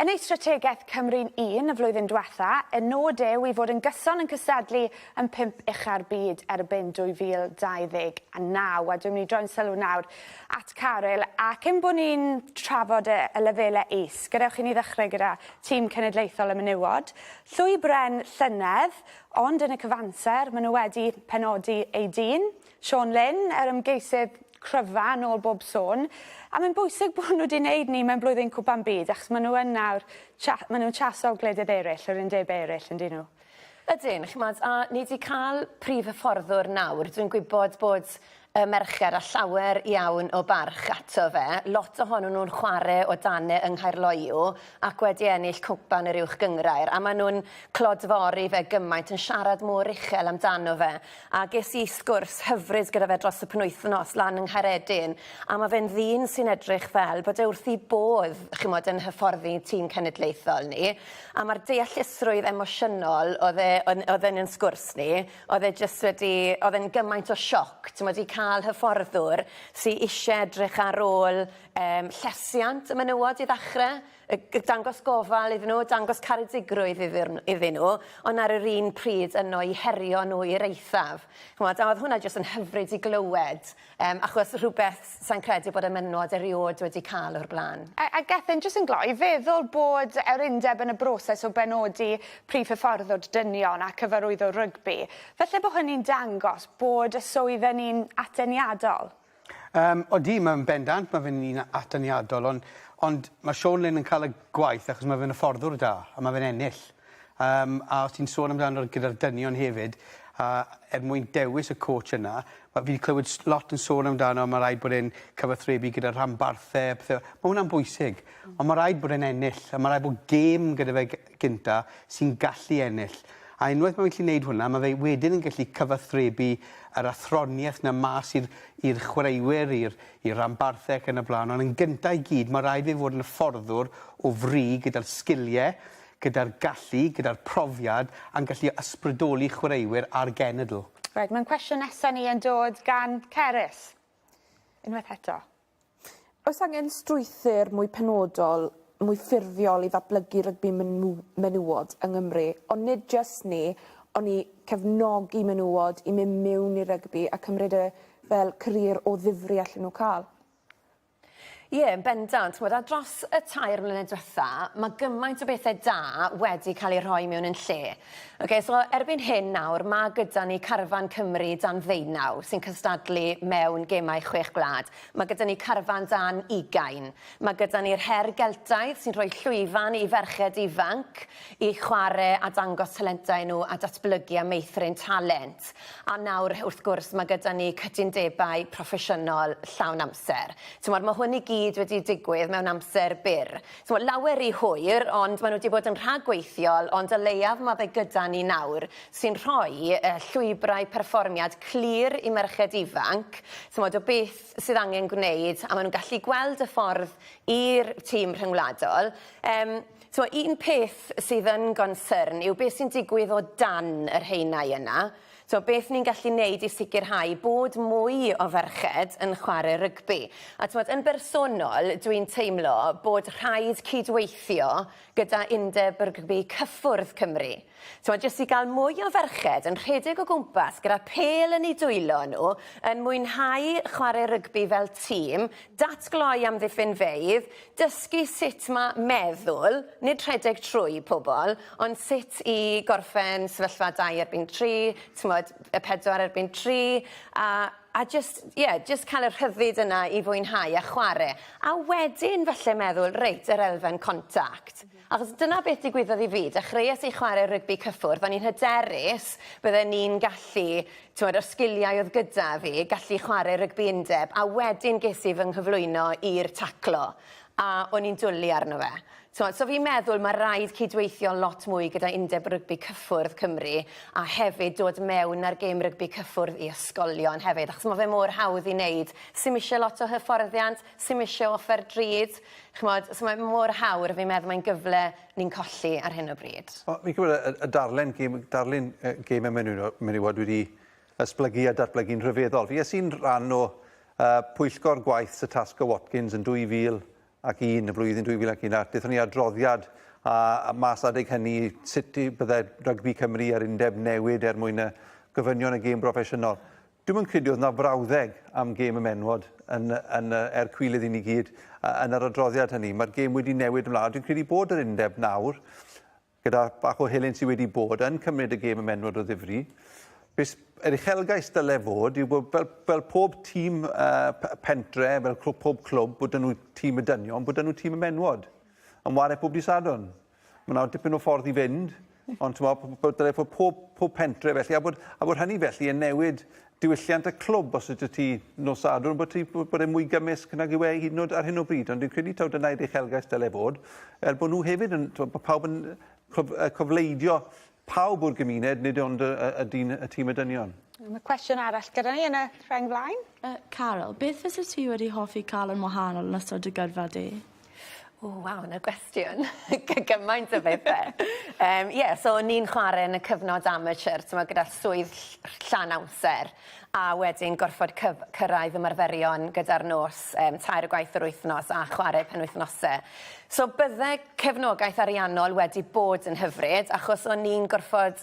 Yn ei strategaeth Cymru'n 1 y flwyddyn diwetha, y nod yw i fod yn gyson yn cystadlu yn 5 ucha'r byd erbyn 2029. A dwi'n mynd i droi'n sylw nawr at Caryl, ac yn bod ni'n trafod y lefelau is, gadewch i ni ddechrau gyda tîm cenedlaethol y menywod. Llwy bren llynedd, ond yn y cyfanser, maen nhw wedi penodi ei dyn. Siôn Lynn, ymgeisydd cryfa nôl bob sôn. A mae'n bwysig bod nhw wedi wneud ni mewn blwyddyn cwpan byd, achos maen nhw yn nawr, maen nhw'n chaso gwledydd eraill, o'r undeb eraill, yn dyn nhw. Ydyn, chymod, a ni wedi cael prif hyfforddwr nawr. Dwi'n gwybod bod y mercher a llawer iawn o barch ato fe. Lot ohonyn nhw'n chwarae o dane yng Nghaerloyw ac wedi ennill cwpan yr uwch gyngrair. A maen nhw'n clodfori fe gymaint yn siarad mor uchel amdano fe. A ges i sgwrs hyfryd gyda fe dros y penwythnos lan yng Nghaeredin. A mae fe'n ddyn sy'n edrych fel bod e wrth i bodd, chymod, yn hyfforddi tîm cenedlaethol ni. A mae'r deallusrwydd emosiynol oedd yn sgwrs ni, oedd e'n gymaint o sioc. Ti'n wedi cael hyfforddwr sy'n eisiau edrych ar ôl llesiant y menywod i ddechrau, dangos gofal iddyn nhw, dangos caredigrwydd iddyn nhw, ond ar yr un pryd yno i herio nhw i'r eithaf. A oedd hwnna jyst yn hyfryd i glywed, achos rhywbeth sa'n credu bod y menywod eriod wedi cael o'r blaen. A Gethin, jyst yn gloi, feddwl bod yr undeb yn y broses o benodi prif hyfforddwr dynion a cyfarwyddwr rygbi, felly bod hynny'n dangos bod y swydd yn un atyniadol? Odi, mae'n bendant, mae fe'n un atyniadol, ond mae Siôn Lynn yn cael y gwaith achos mae fe'n hyfforddwr da, a mae fe'n ennill. A os ti'n sôn amdano gyda'r dynion hefyd, mwyn dewis y coach yna, fi wedi clywed lot yn sôn amdano, mae rhaid bod e'n cyfathrebu gyda'r rhanbarthau, mae hwnna'n bwysig, ond mae rhaid bod e'n ennill, a mae rhaid bod gêm gyda fe gynta sy'n gallu ennill. A unwaith mae'n gallu gwneud hwnna, mae fe wedyn yn gallu cyfathrebu yr athroniaeth na mas i'r chwaraewyr, i'r rhanbarthau ac yn y blaen. Ond yn gyntaf i gyd, mae rhaid fe fod yn fforddwr o fri gyda'r sgiliau, gyda'r gallu, gyda'r profiad, a'n gallu ysbrydoli chwaraewyr ar genedl. Rhaid, mae'n cwestiwn nesaf ni yn dod gan Cerys. Unwaith eto. Oes angen strwythyr mwy penodol, mwy ffurfiol i ddatblygu rygbi menywod yng Nghymru, ond nid jyst ni, ond i cefnogi menywod i mynd mewn i rygbi a cymryd fel career o ddifri allan nhw cael. Ie, bendant. A dros y 2 mlynedd diwetha, mae gymaint o bethau da wedi cael eu rhoi mewn yn lle. So erbyn hyn nawr, mae gyda ni Carfan Cymru dan 19 sy'n cystadlu mewn gemau Chwe Gwlad. Mae gyda ni Carfan dan 20. Mae gyda ni'r her Geltaidd sy'n rhoi llwyfan i ferched ifanc i chwarae a dangos talentau nhw a datblygu a meithrin talent. A nawr, wrth gwrs, mae gyda ni cytundebau proffesiynol llawn amser. Mae hwn i gyd wedi digwydd mewn amser byr. Lawer i hwyr, ond maen nhw wedi bod yn rhagweithiol, ond y leiaf mae fe gyda ni nawr sy'n rhoi llwybrau perfformiad clir i merched ifanc, o beth sydd angen gwneud, a maen nhw'n gallu gweld y ffordd i'r tîm rhyngwladol. Un peth sydd yn gonsern yw beth sy'n digwydd o dan yr rheinau yna. Beth ni'n gallu wneud i sicrhau bod mwy o ferched yn chwarae rygbi. A yn bersonol, dwi'n teimlo bod rhaid cydweithio gyda undeb rygbi cyffwrdd Cymru. Jyst i gael mwy o ferched yn rhedeg o gwmpas gyda pel yn ei dwylo nhw, yn mwynhau chwarae rygbi fel tîm, datgloi am ddiffynfeydd, dysgu sut mae meddwl, nid rhedeg trwy pobl, ond sut i gorffen sefyllfa 2-3, y 4-3, a just cael y rhyddid yna i fwynhau a chwarae. A wedyn falle meddwl, reit, yr elfen contact. Achos dyna beth digwyddodd i fi, dechreuais i chwarae rygbi cyffwrdd, o'n i'n hyderus bydden ni'n gallu, o'r sgiliau oedd gyda fi, gallu chwarae rygbi undeb, a wedyn ges i fy nghyflwyno i'r taclo. a o'n i'n dwlu arno fe. So fi'n meddwl mae rhaid cydweithio lot mwy gyda Undeb Rygbi Cyffwrdd Cymru a hefyd dod mewn ar gêm rygbi cyffwrdd i ysgolion hefyd, achos mae fe mor hawdd i wneud. Sim eisiau lot o hyfforddiant, sim eisiau offer drud. So mae mor hawdd, fi'n meddwl mae'n gyfle ni'n colli ar hyn o bryd. Fi'n gwybod y darlen gêm y menywod wedi esblygu a datblygu'n rhyfeddol. Fi sy'n rhan o pwyllgor gwaith sy'n Tasco Watkins yn 2001 y flwyddyn 2001. Daethon ni adroddiad a mas adeg hynny sut bydde Rygbi Cymru ar undeb newid mwyn y gyfynion y gêm broffesiynol. Dwi'n yn credu oedd yna frawddeg am gêm y menwod yn cwilydd i ni gyd yn yr adroddiad hynny. Mae'r gêm wedi newid ymlaen. Dwi'n credu bod yr undeb nawr, gyda bach o helyn sydd wedi bod, yn cymryd y gêm y menwod o ddifri. Yr uchelgais dyle fod yw bod fel pob tîm pentre, fel pob clwb, bod nhw tîm y dynion, bod nhw tîm y menwod. Yn wario pob disadon. Mae yna dipyn o ffordd i fynd, ond dyle fod pob pentre felly, a bod hynny felly yn newid diwylliant y clwb os ydych ti nos adwn, bod e'n mwy gymysg nag yw hyd yn oed ar hyn o bryd. Ond dwi'n credu taw dyna'r uchelgais dyle fod, bod nhw hefyd pawb yn cyfleidio pawb o'r gymuned, nid ond y tîm y dynion. Mae cwestiwn arall gyda ni yn y rheng flaen. Carol, beth fysa ti wedi hoffi cael yn wahanol yn ystod y gyrfa di? Waw, yna gwestiwn. Gymaint o bethau. So o'n ni'n chwarae yn y cyfnod amateur, gyda swydd llan amser, a wedyn gorfod cyrraedd ymarferion gyda'r nos, 3 gwaith yr wythnos a chwarae penwythnosau. So bydde cefnogaeth ariannol wedi bod yn hyfryd, achos o'n ni'n gorfod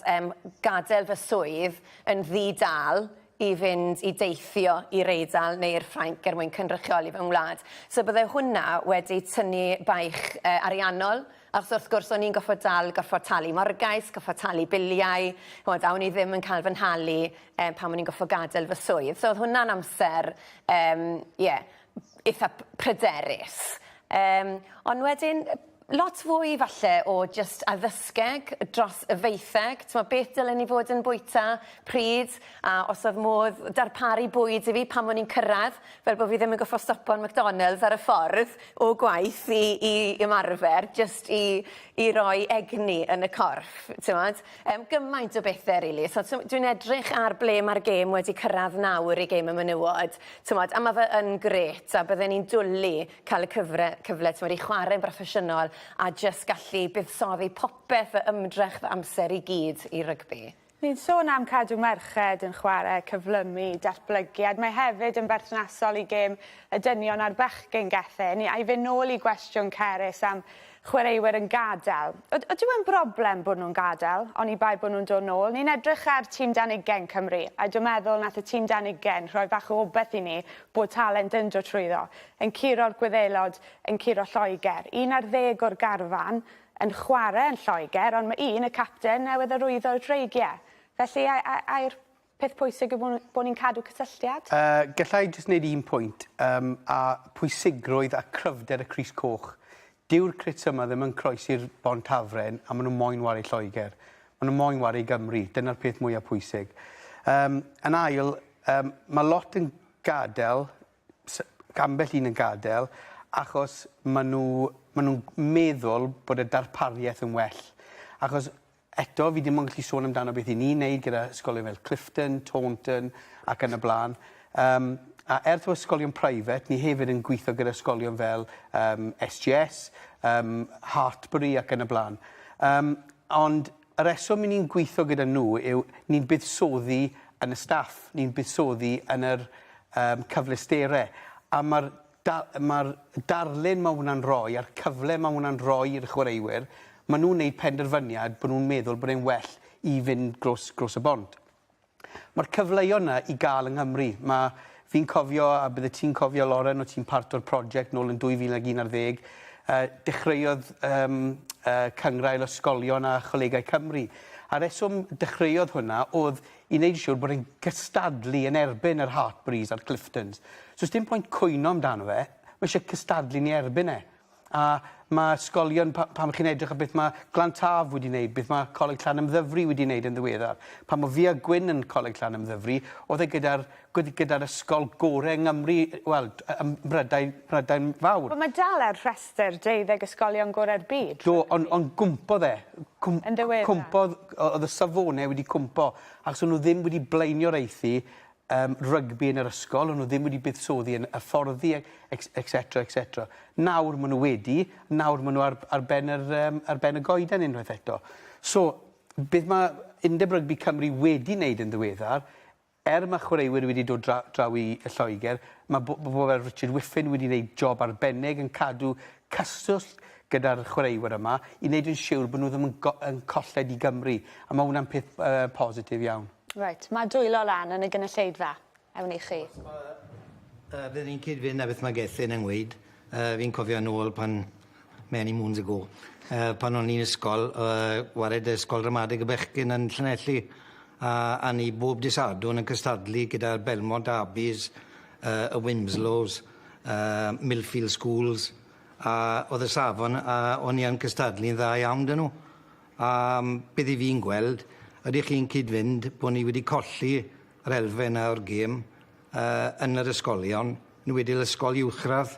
gadael fy swydd yn ddi-dal i fynd i deithio i'r Eidal neu'r Ffrainc mwyn cynrychioli fy ngwlad. So bydde hwnna wedi tynnu baich ariannol, achos wrth gwrs o'n i'n goffod talu morgais, goffod talu biliau, awn i ddim yn cael fy nhalu pan o'n i'n goffod gadael fy swydd. So oedd hwnna'n amser, eitha pryderus. Ond wedyn, lot fwy falle o just addysgeg dros y feitheg. Beth dylen ni fod yn bwyta pryd, a os oedd modd darparu bwyd i fi pan o'n i'n cyrraedd, fel bod fi ddim yn goffo stopo'n McDonald's ar y ffordd o gwaith i ymarfer, just i roi egni yn y corff. Gymaint o bethau, really. So, dwi'n edrych ar ble mae'r gêm wedi cyrraedd nawr i gêm y menywod, a mae fe yn gret, a bydden ni'n dwlu cael y cyfle i chwarae'n broffesiynol a jyst gallu buddsoddi popeth y ymdrech fy amser i gyd i rygbi. Ni'n sôn am cadw merched yn chwarae, cyflymu, datblygiad. Mae hefyd yn berthnasol i gêm y dynion a'r bechgyn gethau. A i fynd nôl i gwestiwn Cerys am chwaraewyr yn gadael. Ydw yn broblem bod nhw'n gadael, ond i bai bod nhw'n dod nôl? Ni'n edrych ar tîm Danigen Cymru, a dwi'n meddwl nath y tîm Danigen rhoi bach o obeth i ni bod talent yn dod trwyddo, yn curo'r Gwyddelod, yn curo Lloegr. 1 ar 10 o'r garfan yn chwarae yn Lloegr, ond mae y capten newydd arwyddo'r dreigiau. Felly, a'r peth pwysig yw bod ni'n cadw cysylltiad? Gallai jyst wneud un pwynt, a pwysigrwydd a cryfder y Crys Coch. Dyw'r crits yma ddim yn croesi'r Bont Tafren, a maen nhw'n moyn wario Lloegr. Maen nhw'n moyn wario Gymru. Dyna'r peth mwyaf pwysig. Yn ail, mae lot yn gadael, gambell un yn gadael, achos maen nhw'n meddwl bod y darpariaeth yn well. Achos eto, fi ddim yn gallu sôn amdano beth i ni'n neud gyda ysgolion fel Clifton, Taunton ac yn y blaen. A o ysgolion private, ni hefyd yn gweithio gyda ysgolion fel SGS, Hartbury ac yn y blaen. Ond y reswm ni'n gweithio gyda nhw yw ni'n buddsoddi yn y staff, ni'n buddsoddi yn yr cyflesterau. A mae'r darlun mae hwnna'n rhoi, a'r cyfle mae hwnna'n rhoi i'r chwaraewyr, maen nhw'n gwneud penderfyniad bod nhw'n meddwl bod e'n well i fynd gros y bont. Mae'r cyfleuon yna i gael yng Nghymru. Fi'n cofio, a bydde ti'n cofio, Lauren, o ti'n part o'r prosiect nôl yn 2011, dechreuodd cyngrael ysgolion a cholegau Cymru. A reswm dechreuodd hwnna oedd i wneud siŵr bod e'n gystadlu yn erbyn yr Hartburys a'r Cliftons. So, dim pwynt cwyno amdano fe, mae eisiau cystadlu ni erbyn e. A mae ysgolion, pam chi'n edrych a beth mae Glantaf wedi wneud, beth mae Coleg Llanymddyfri wedi wneud yn ddiweddar. Pam mae fi a Gwyn yn Coleg Llanymddyfri, oedd e gyda'r ysgol gorau yng Nghymru, wel, Mrydain fawr. Mae dal ar rhestr 12 ysgolion gorau'r byd? Do, ond gwmpodd e. Yn diweddar? Cwmpodd, oedd y safonau wedi cwmpo, achos o'n nhw ddim wedi blaenio'r eithi rygbi yn yr ysgol, ond nhw ddim wedi buddsoddi yn hyfforddi, etc. Nawr maen nhw wedi, nawr maen nhw ar ben y goeden unwaith eto. So, beth mae Undeb Rygbi Cymru wedi wneud yn ddiweddar, mae chwaraewyr wedi dod draw i Lloegr, mae bobl Richard Whiffen wedi wneud job arbennig yn cadw cyswllt gyda'r chwaraewyr yma i wneud yn siŵr bod nhw ddim yn colled i Gymru. A mae hwnna'n peth positif iawn. Reit, mae dwylo lan yn y gynulleidfa. Ewn i chi. Byddwn ni'n cyd-fynd â beth mae Gethin yn gweud. Fi'n cofio nôl pan many moons ago. Pan o'n i'n ysgol, wared ysgol ramadeg y bechgyn yn Llanelli. A ni bob disadwn yn cystadlu gyda'r Belmont Abbeys, y Winslows, Millfield Schools. A oedd y safon, o'n i yn cystadlu'n dda iawn dyn nhw. Beth i fi'n gweld, ydych chi'n cyd-fynd bod ni wedi colli yr elfen o'r gêm yn yr ysgolion, yn wedi l'ysgol uwchradd.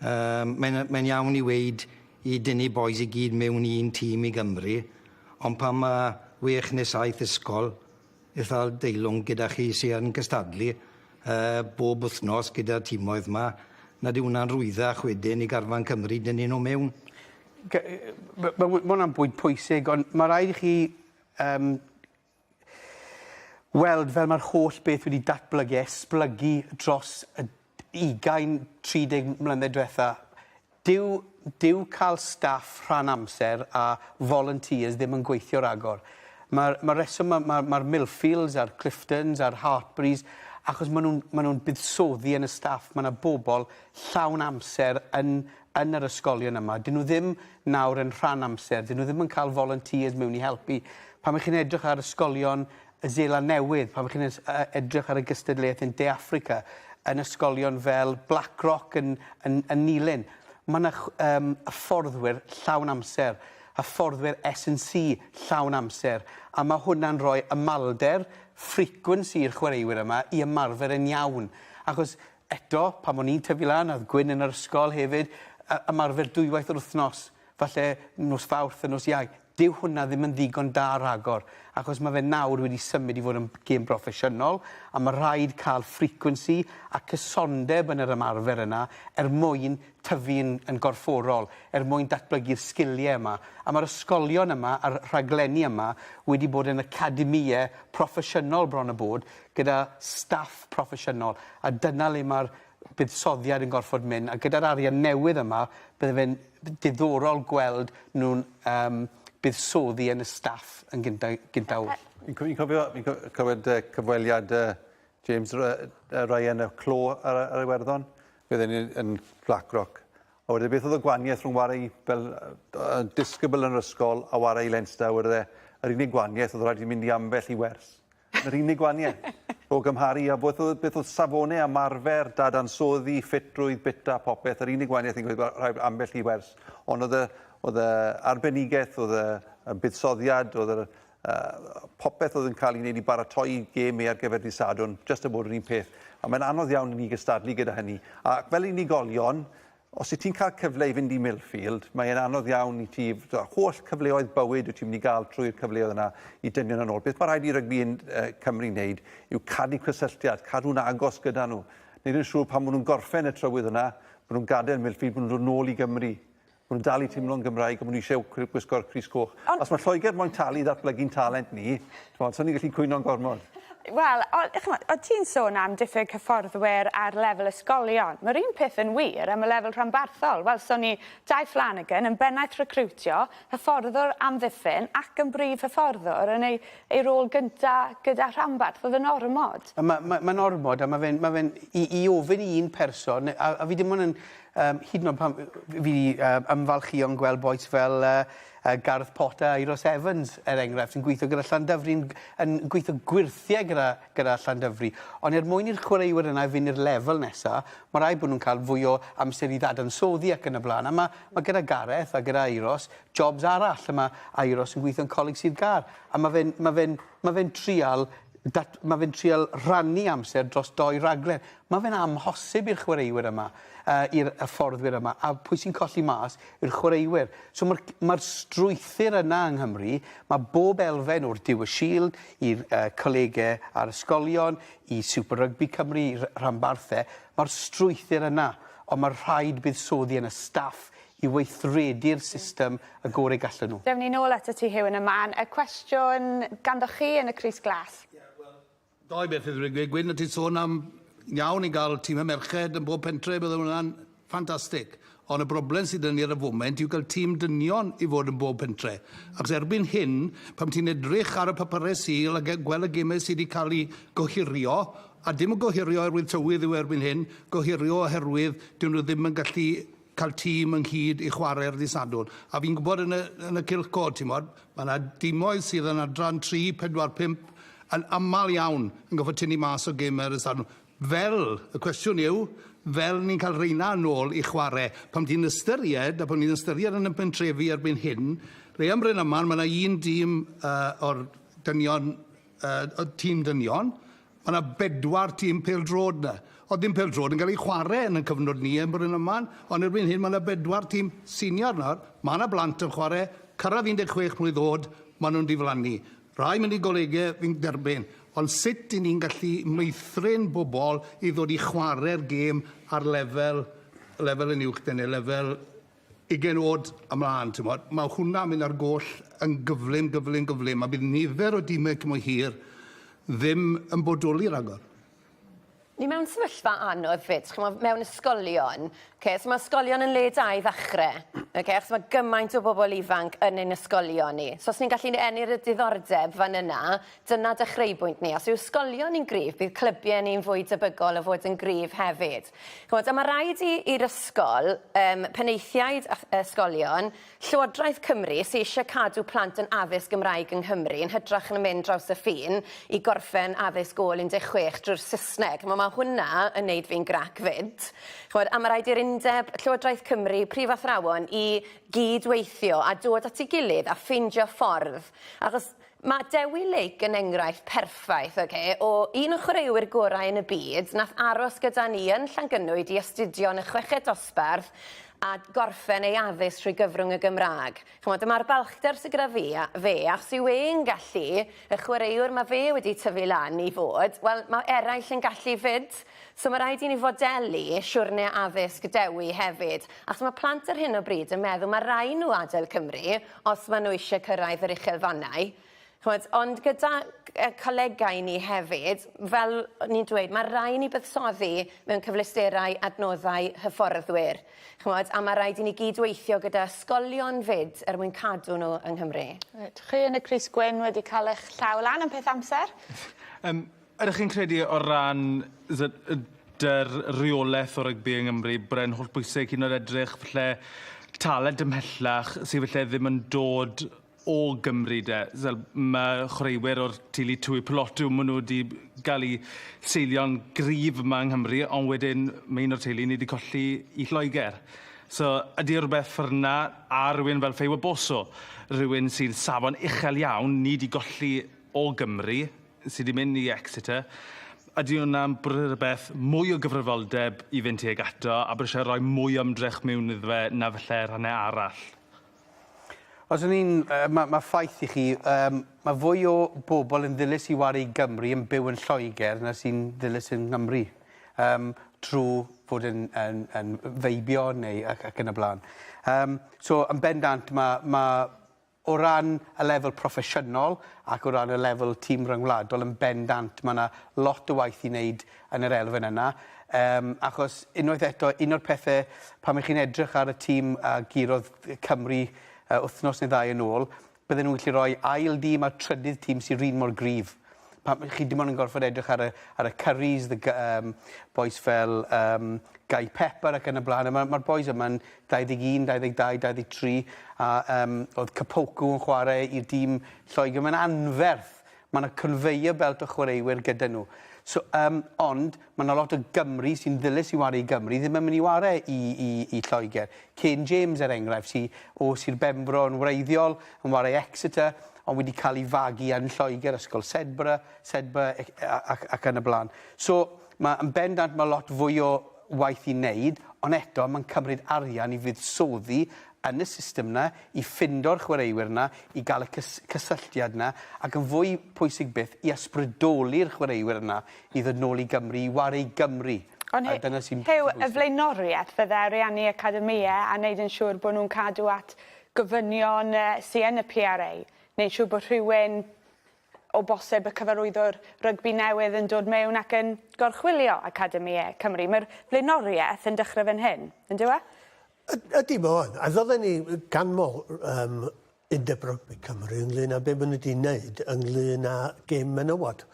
Mae'n iawn i weid i dynnu boes i gyd mewn un tîm i Gymru, ond pan mae 6 neu 7 ysgol eitha deilwng gyda chi sy'n yn cystadlu bob wythnos gyda'r tîmoedd yma, nad yw hwnna'n rwyddach wedyn i garfan Cymru dynnu nhw mewn. Mae hwnna'n bwyd pwysig, ond mae rhaid i chi weld fel mae'r holl beth wedi datblygu, esblygu dros y 20-30 mlynedd diwetha. Dyw cael staff rhan amser a volunteers ddim yn gweithio ragor. Mae'r reswm, mae'r Millfields a'r Cliftons a'r Hartburys, achos maen nhw'n buddsoddi yn y staff. Mae yna bobl llawn amser yn yr ysgolion yma. Dyn nhw ddim nawr yn rhan amser. Dyn nhw ddim yn cael volunteers mewn i helpu. Pan chi'n edrych ar ysgolion y Zeeland Newydd, pan chi'n edrych ar y gystadleuaeth yn De Affrica, yn ysgolion fel Blackrock yn Nilyn, mae yna hyfforddwyr llawn amser, hyfforddwyr S4C llawn amser, a mae hwnna'n rhoi ymalder, frequency i'r chwaraewyr yma i ymarfer yn iawn. Achos eto, pan o'n i'n tyfu lan, oedd Gwyn yn yr ysgol hefyd, ymarfer 2 waith yr wythnos, falle nos Fawrth a nos Iau. Dyw hwnna ddim yn ddigon da ragor, achos mae fe nawr wedi symud i fod yn gêm broffesiynol, a mae rhaid cael frequency a cysondeb yn yr ymarfer yna mwyn tyfu yn gorfforol, mwyn datblygu'r sgiliau yma. A mae'r ysgolion yma, a'r rhaglenni yma, wedi bod yn academïau proffesiynol bron y bod, gyda staff proffesiynol. A dyna le mae'r buddsoddiad yn gorfod mynd, a gyda'r arian newydd yma, bydde fe'n diddorol gweld nhw'n buddsoddi yn y staff yn gyntawr. Fi'n cofio cyfweliad James Ryan y Clo ar Iwerddon, bydden ni yn Blackrock. A wedyn beth oedd y gwaniaeth rhwng wario fel disgybl yn yr ysgol a wario i Leinster, wedyn yr unig gwaniaeth oedd rhaid i mynd i ambell i wers. Yr unig gwaniaeth o gymharu a beth oedd safonau, ymarfer, dadansoddi, ffitrwydd, bita, popeth. Yr unig gwaniaeth yn gweud rhaid ambell i wers. Ond oedd y arbenigaeth, oedd y buddsoddiad, oedd popeth oedd yn cael ei wneud i baratoi gêm ar gyfer disadwn, jyst y bod yr un peth. A mae'n anodd iawn i ni gystadlu gyda hynny. A fel unigolion, os ti'n cael cyfle i fynd i Millfield, mae'n anodd iawn i ti, holl cyfleoedd bywyd wyt ti'n mynd i gael trwy'r cyfleoedd yna i dynnu yn ôl. Beth mae rhaid i Rygbi Cymru wneud yw cadw cysylltiad, cadw'n agos gyda nhw. Wneud yn siŵr pan maen nhw'n gorffen y trywydd yna, maen nhw'n gadael Millfield, maen nhw'n dod nôl i Gymru. Maen nhw'n dal i teimlo'n Gymraeg, a maen nhw eisiau gwisgo'r Crys Coch. Os mae Lloegr moyn talu ddatblygu'n talent ni, so ni'n gallu cwyno'n gormod. Wel, o ti'n sôn am diffyg hyfforddwyr ar lefel ysgolion. Mae'r un peth yn wir am y lefel rhanbarthol. Wel, so ni Dai Flanagan yn bennaeth recrwtio hyfforddwr amddiffyn ac yn brif hyfforddwr yn ei rôl gyda rhanbarth. Oedd yn ormod. Mae'n ormod, a mae fe'n i ofyn i un person, a fi ddim ond yn hyd yn oed pan fi wedi ymfalchuo'n gweld boes fel Gareth Potter a Euros Evans, enghraifft, yn gweithio gyda Llandyfri, yn gweithio gwirthiau gyda Llandyfri. Ond mwyn i'r chwaraewyr yna fynd i'r lefel nesaf, mae rai bod nhw'n cael fwy o amser i ddadansoddi ac yn y blaen. A mae gyda Gareth a gyda Euros jobs arall. Mae Euros yn gweithio'n Coleg Sir Gar. A mae fe'n trial rannu amser dros 2 raglen. Mae fe'n amhosib i'r chwaraewyr yma, i'r fforddwyr yma, a pwy sy'n colli mas i'r chwaraewyr. So mae'r strwythyr yna yng Nghymru, mae bob elfen o'r Diw y Shield, i'r colegau ar ysgolion, i Super Rugby Cymru, i'r rhanbarthau, mae'r strwythyr yna, ond mae'r rhaid buddsoddi yn y staff i weithredu'r system y gorau gallen nhw. Dewn ni nôl at y tu hywyn y man. Y cwestiwn ganddoch chi yn y crys glas. Doi beth ydw i'n gwyn, ti'n sôn am iawn i gael tîmau merched yn bob pentre, bydd hwnna'n ffantastig. Ond y broblem sydd yn ni ar y foment yw gael tîm dynion i fod yn bob pentre. Ac erbyn hyn, pam ti'n edrych ar y papurau syl a gweld y gemau sydd wedi cael ei gohirio, a dim yn gohirio oherwydd tywydd yw erbyn hyn, gohirio oherwydd dyn nhw ddim yn gallu cael tîm ynghyd i chwarae'r ddisadwn. A fi'n gwybod yn y cylch cod, ti'n modd, mae yna dimoedd sydd yn adran 3, 4, 5, yn aml iawn yn goffod tynnu mas o gemau'r ddisadwn. Fel, y cwestiwn yw, fel ni'n cael reina nôl i chwarae. Pam ti'n ystyried, a pam ni'n ystyried yn y pentrefi erbyn hyn, rei am Bryn Aman, mae yna un tîm o'r dynion, tîm dynion, mae yna 4 tîm pêl-drod yna. O ddim pêl-drod yn cael ei chwarae yn y cyfnod ni yn Bryn Aman, ond erbyn hyn mae yna 4 tîm senior nawr, mae yna blant yn chwarae, cyrraedd 16 mlwydd oed, mae nhw'n diflannu. Rai mynd i golegau fi'n derbyn, ond sut i ni'n gallu meithrin bobl i ddod i chwarae'r gêm ar lefel yn uwch dyn ni, lefel 20 oed ymlaen. Mae hwnna mynd ar goll yn gyflym, a bydd nifer o dîmau cymwy hir ddim yn bodoli rhagor. Ni mewn sefyllfa anodd fyd, mewn ysgolion, so mae ysgolion yn le da i ddechrau, so mae gymaint o bobl ifanc yn ein ysgolion ni. So os ni'n gallu ennill y diddordeb fan yna, dyna dechreubwynt ni. Os yw ysgolion ni'n gryf, bydd clybiau ni'n fwy debygol o fod yn gryf hefyd. A mae rhaid i'r ysgol, penaethiaid ysgolion, Llywodraeth Cymru sy'n eisiau cadw plant yn addysg Gymraeg yng Nghymru yn hydrach yn mynd draws y ffin i gorffen addysg ôl 16 drwy'r Saesneg. Mae hwnna yn neud fi'n grac fyd. A mae rhaid i'r undeb Llywodraeth Cymru, prif athrawon, i gydweithio a dod at ei gilydd a ffindio ffordd. Achos mae Dewi Lake yn enghraifft perffaith, o un o chwaraewyr gorau yn y byd, nath aros gyda ni yn Llangynwyd i astudio yn y 6 dosbarth a gorffen ei addysg trwy gyfrwng y Gymraeg. Dyma'r balchder sydd gyda fe, ac sy'n we'n gallu, y chwaraewr mae fe wedi tyfu lan i fod, wel, mae eraill yn gallu fyd. So mae rhaid i ni fodelu siwrne addysg Dewi hefyd. Ac mae plant ar hyn o bryd yn meddwl mae rai nhw adael Cymru os maen nhw eisiau cyrraedd yr uchelfannau. Ond gyda colegau ni hefyd, fel ni'n dweud, mae rai ni buddsoddi mewn cyfleusterau adnoddau hyfforddwyr. A mae rhaid i ni gydweithio gyda ysgolion fyd mwyn cadw nhw yng Nghymru. Chi yn y Crys Gwyn wedi cael eich llaw lan yn peth amser? Ydych chi'n credu o ran dy'r reolaeth o rygbi yng Nghymru, bren holl bwysig hyn o'r edrych falle talent ymhellach sydd falle ddim yn dod o Gymru de. Mae chwaraewyr o'r tili twy pelotw, maen nhw wedi cael eu seilio'n gryf yma yng Nghymru, ond wedyn mae un o'r teulu ni wedi colli i Lloegr. So ydy rhywbeth ffyrna a rhywun fel Ffewa Boso, rhywun sy'n safon uchel iawn, ni wedi golli o Gymru, sydd wedi mynd i Exeter, ydy hwnna'n rhywbeth mwy o gyfrifoldeb i fynd tuag ato, a bod eisiau rhoi mwy o ymdrech mewn iddo fe na falle rhannau arall. Os o'n i'n, mae ffaith i chi, mae fwy o bobl yn ddilys i wario i Gymru yn byw yn Lloegr na sy'n ddilys yn Nghymru, trwy fod yn feibio neu ac yn y blaen. So, yn bendant, mae o ran y lefel proffesiynol ac o ran y lefel tîm ryngwladol yn bendant, mae yna lot o waith i wneud yn yr elfen yna. Achos unwaith eto, un o'r pethau pan ych chi'n edrych ar y tîm gurodd Cymru wythnos neu 2 yn ôl, bydden nhw'n gallu rhoi ail dîm a trydydd tîm sy'n rhan mor gryf. Chi dim ond yn gorfod edrych ar y curries, boes fel Guy Pepper ac yn y blaen. Mae'r boes yma'n 21, 22, 23, a oedd Capocco yn chwarae i'r dîm Lloegr. Mae'n anferth. Mae yna conveyor belt o chwaraewyr gyda nhw. So, ond, mae yna lot o Gymru sy'n ddilys i wario i Gymru, ddim yn mynd i wario i Lloegr. Kane James, enghraifft, o Sir Benfro yn wreiddiol, yn wario Exeter, ond wedi cael ei fagu yn Lloegr, ysgol Sedbra ac yn y blaen. So, yn bendant mae lot fwy o waith i wneud, ond eto mae'n cymryd arian i fuddsoddi yn y system yna, i ffindo'r chwaraewyr yna, i gael y cysylltiad yna, ac yn fwy pwysig byth i ysbrydoli'r chwaraewyr yna i ddod nôl i Gymru, i wario i Gymru. Ond Hyw, y flaenoriaeth fydde ariannu academïau a wneud yn siŵr bod nhw'n cadw at gofynion sy'n y PRA, wneud siŵr bod rhywun o bosib y cyfarwyddwr rygbi newydd yn dod mewn ac yn gorchwilio academïau Cymru. Mae'r flaenoriaeth yn dechrau fan hyn, yn dyw e? Ydy mo'n. A ddodden ni ganmol Undeb Rygbi Cymru ynglyn â be maen nhw wedi wneud ynglyn â gêm menywod.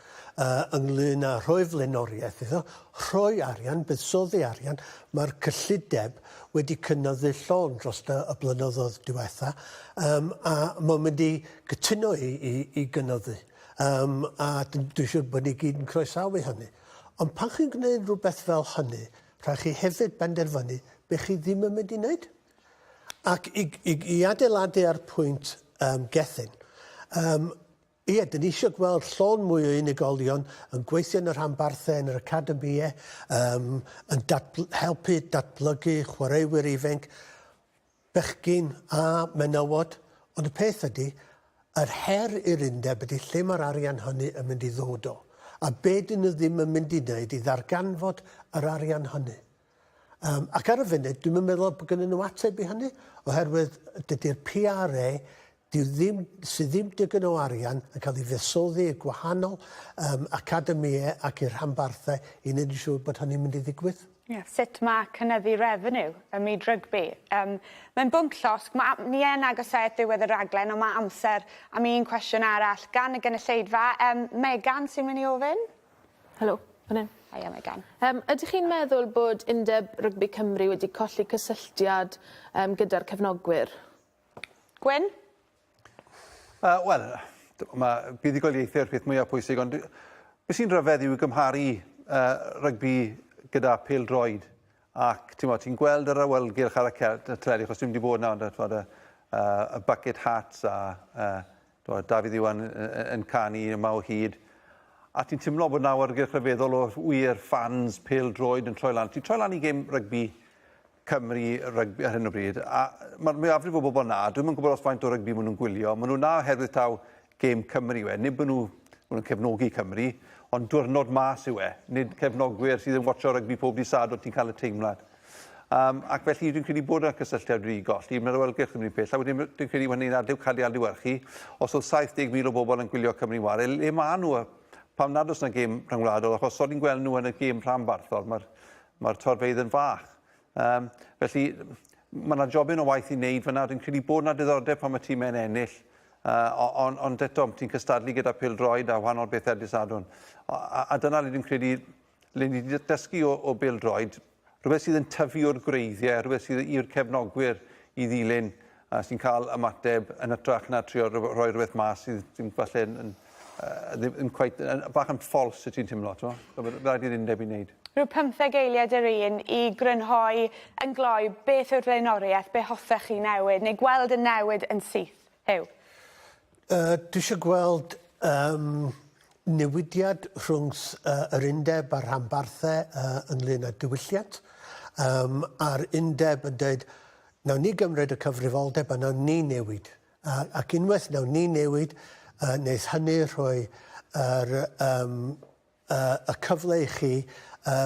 Ynglyn â rhoi flaenoriaeth iddo, rhoi arian, buddsoddi arian, mae'r cyllideb wedi cynyddu llon dros y blynyddoedd diwetha, a mae'n mynd i gytuno i gynyddu. A dwi'n siŵr bod ni gyd yn croesawu hynny. Ond pan chi'n gwneud rhywbeth fel hynny, rhaid chi hefyd benderfynu be chi ddim yn mynd i wneud. Ac i adeiladu ar pwynt gethyn, ie, dyn ni eisiau gweld llon mwy o unigolion yn gweithio yn yr rhanbarthau, yn yr academïau, yn helpu datblygu chwaraewyr ifanc, bechgyn a menywod. Ond y peth ydy, yr her i'r undeb ydy lle mae'r arian hynny yn mynd i ddod o. A be dyn nhw ddim yn mynd i wneud i ddarganfod yr arian hynny. Ac ar y funud, dwi'n meddwl bod gennyn nhw ateb i hynny, oherwydd dydy'r PRA sydd ddim digon o arian yn cael ei fuddsoddi i gwahanol academïau ac i'r rhanbarthau i wneud yn siŵr bod hynny'n mynd i ddigwydd. Sut mae cynyddu revenue ym myd rygbi? Mae'n bwnc llosg. Ni yn agosaeth diwedd y raglen, ond mae amser am un cwestiwn arall gan y gynulleidfa. Megan sy'n mynd i ofyn? Helo, fan hyn. Haia, Megan. Ydych chi'n meddwl bod Undeb Rygbi Cymru wedi colli cysylltiad gyda'r cefnogwyr? Gwyn? Wel, mae buddugoliaethau'r peth mwyaf pwysig, ond beth sy'n rhyfedd yw gymharu rygbi gyda pêl-droed. Ac ti'n gweld yr awylgylch ar y teledu, achos dwi'n wedi bod yna, y bucket hats a Dafydd Iwan yn canu yma o hyd. A ti'n teimlo bod nawr awyrgylch rhyfeddol o wir fans pêl-droed yn troi lan. Ti'n troi lan i gêm rygbi Cymru rygbi ar hyn o bryd. A mae'r mwyafrif o bobl na, dwi'n yn gwybod os faint o rygbi maen nhw'n gwylio. Maen nhw na oherwydd taw gêm Cymru yw e. Nid bod nhw'n cefnogi Cymru, ond diwrnod mas yw e. Nid cefnogwyr sydd yn watcho rygbi pob dydd Sadwrn ti'n cael y teimlad. Ac felly dwi'n credu bod yna cysylltiad wedi golli. Mae'r awyrgylch yn mynd i pell. A wedyn dwi'n credu bod hynny'n cael ei adlewyrchu. Os oedd 70,000 o bobl yn gwylio Cymru war, le mae nhw pam nad oes yna gêm rhyngwladol, achos os ni'n gweld nhw yn y gêm rhanbarthol, mae'r torfeidd yn fach. Felly, mae yna jobyn o waith i wneud fyna. Dwi'n credu bod yna diddordeb pan mae tîmau'n ennill, ond eto, ti'n cystadlu gyda pêl-droed a wahanol bethau dydd Sadwrn. A dyna le dwi'n credu, le ni wedi dysgu o pêl-droed, rhywbeth sydd yn tyfu o'r gwreiddiau, rhywbeth sydd i'r cefnogwyr i ddilyn, sy'n cael ymateb yn ytrach na trio rhoi rhywbeth mas sydd falle ddim cweit, bach yn ffals y ti'n teimlo, rhaid i'r undeb i wneud. Rhyw 15 eiliad yr un i grynhoi yn gloi beth yw'r flaenoriaeth, be hoffech chi newid, neu gweld y newid yn syth. Hyw? Dwi eisiau gweld newidiad rhwng yr undeb a'r rhanbarthau ynglyn â diwylliant. A'r undeb yn dweud, nawn ni gymryd y cyfrifoldeb a nawn ni newid. Ac unwaith nawn ni newid, wneud hynny rhoi y cyfle i chi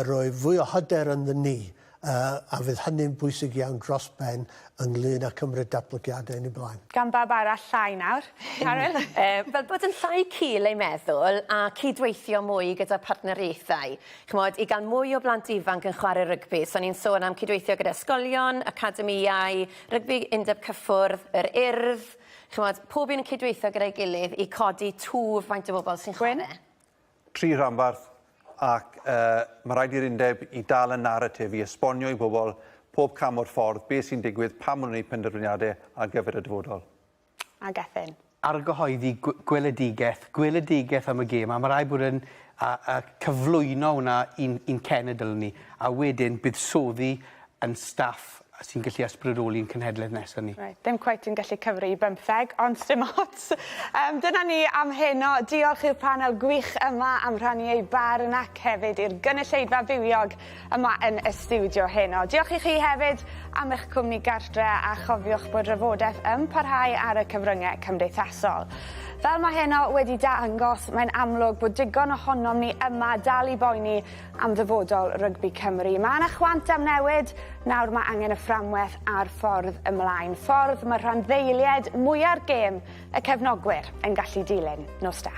rhoi fwy o hyder ynddo ni, a fydd hynny'n bwysig iawn dros ben ynglyn â cymryd datblygiadau yn ei blaen. Gan bab arall llai nawr. Carol? Fel bod yn llai cil ei meddwl a cydweithio mwy gyda partneriaethau. Chymod, i gael mwy o blant ifanc yn chwarae rygbi. So ni'n sôn am cydweithio gyda ysgolion, academïau, rygbi undeb cyffwrdd, yr urdd. Chymod, pob un yn cydweithio gyda'i gilydd i codi twf faint o bobl sy'n chwarae. 3 rhanbarth ac mae rhaid i'r undeb i dal y narratif i esbonio i bobl pob cam o'r ffordd, beth sy'n digwydd, pam maen nhw'n gwneud penderfyniadau ar gyfer y dyfodol. A Gethin. Argyhoeddi gweledigaeth am y gêm, a mae rhaid bod yn cyflwyno hwnna i'n cenedl ni, a wedyn buddsoddi yn staff sy'n gallu ysbrydoli'n cenhedlaeth nesaf ni. Right, ddim cweit yn gallu cyfri 15, ond dim ots. Dyna ni am heno. Diolch i'r panel gwych yma am rhannu ei barn ac hefyd i'r gynulleidfa fywiog yma yn y studio heno. Diolch i chi hefyd am eich cwmni gartre a chofiwch bod drafodaeth yn parhau ar y cyfryngau cymdeithasol. Fel mae heno wedi dangos, mae'n amlwg bod digon ohonom ni yma dal i boeni am ddyfodol Rygbi Cymru. Mae yna chwant am newid, nawr mae angen y fframwaith a'r ffordd ymlaen. Ffordd mae rhanddeiliad mwyaf gêm y cefnogwyr yn gallu dilyn. Nos da.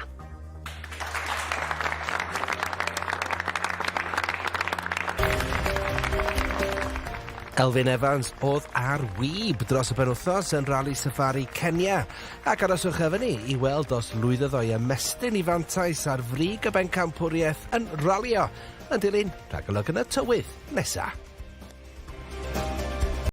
Elfyn Evans oedd ar wyb dros y penwythnos yn rali safari Kenya ac aroswch efo ni i weld os lwyddodd o'i ymestyn i fantais ar frig y bencampwriaeth yn ralio yn dilyn rhagolwg yn y tywydd nesaf.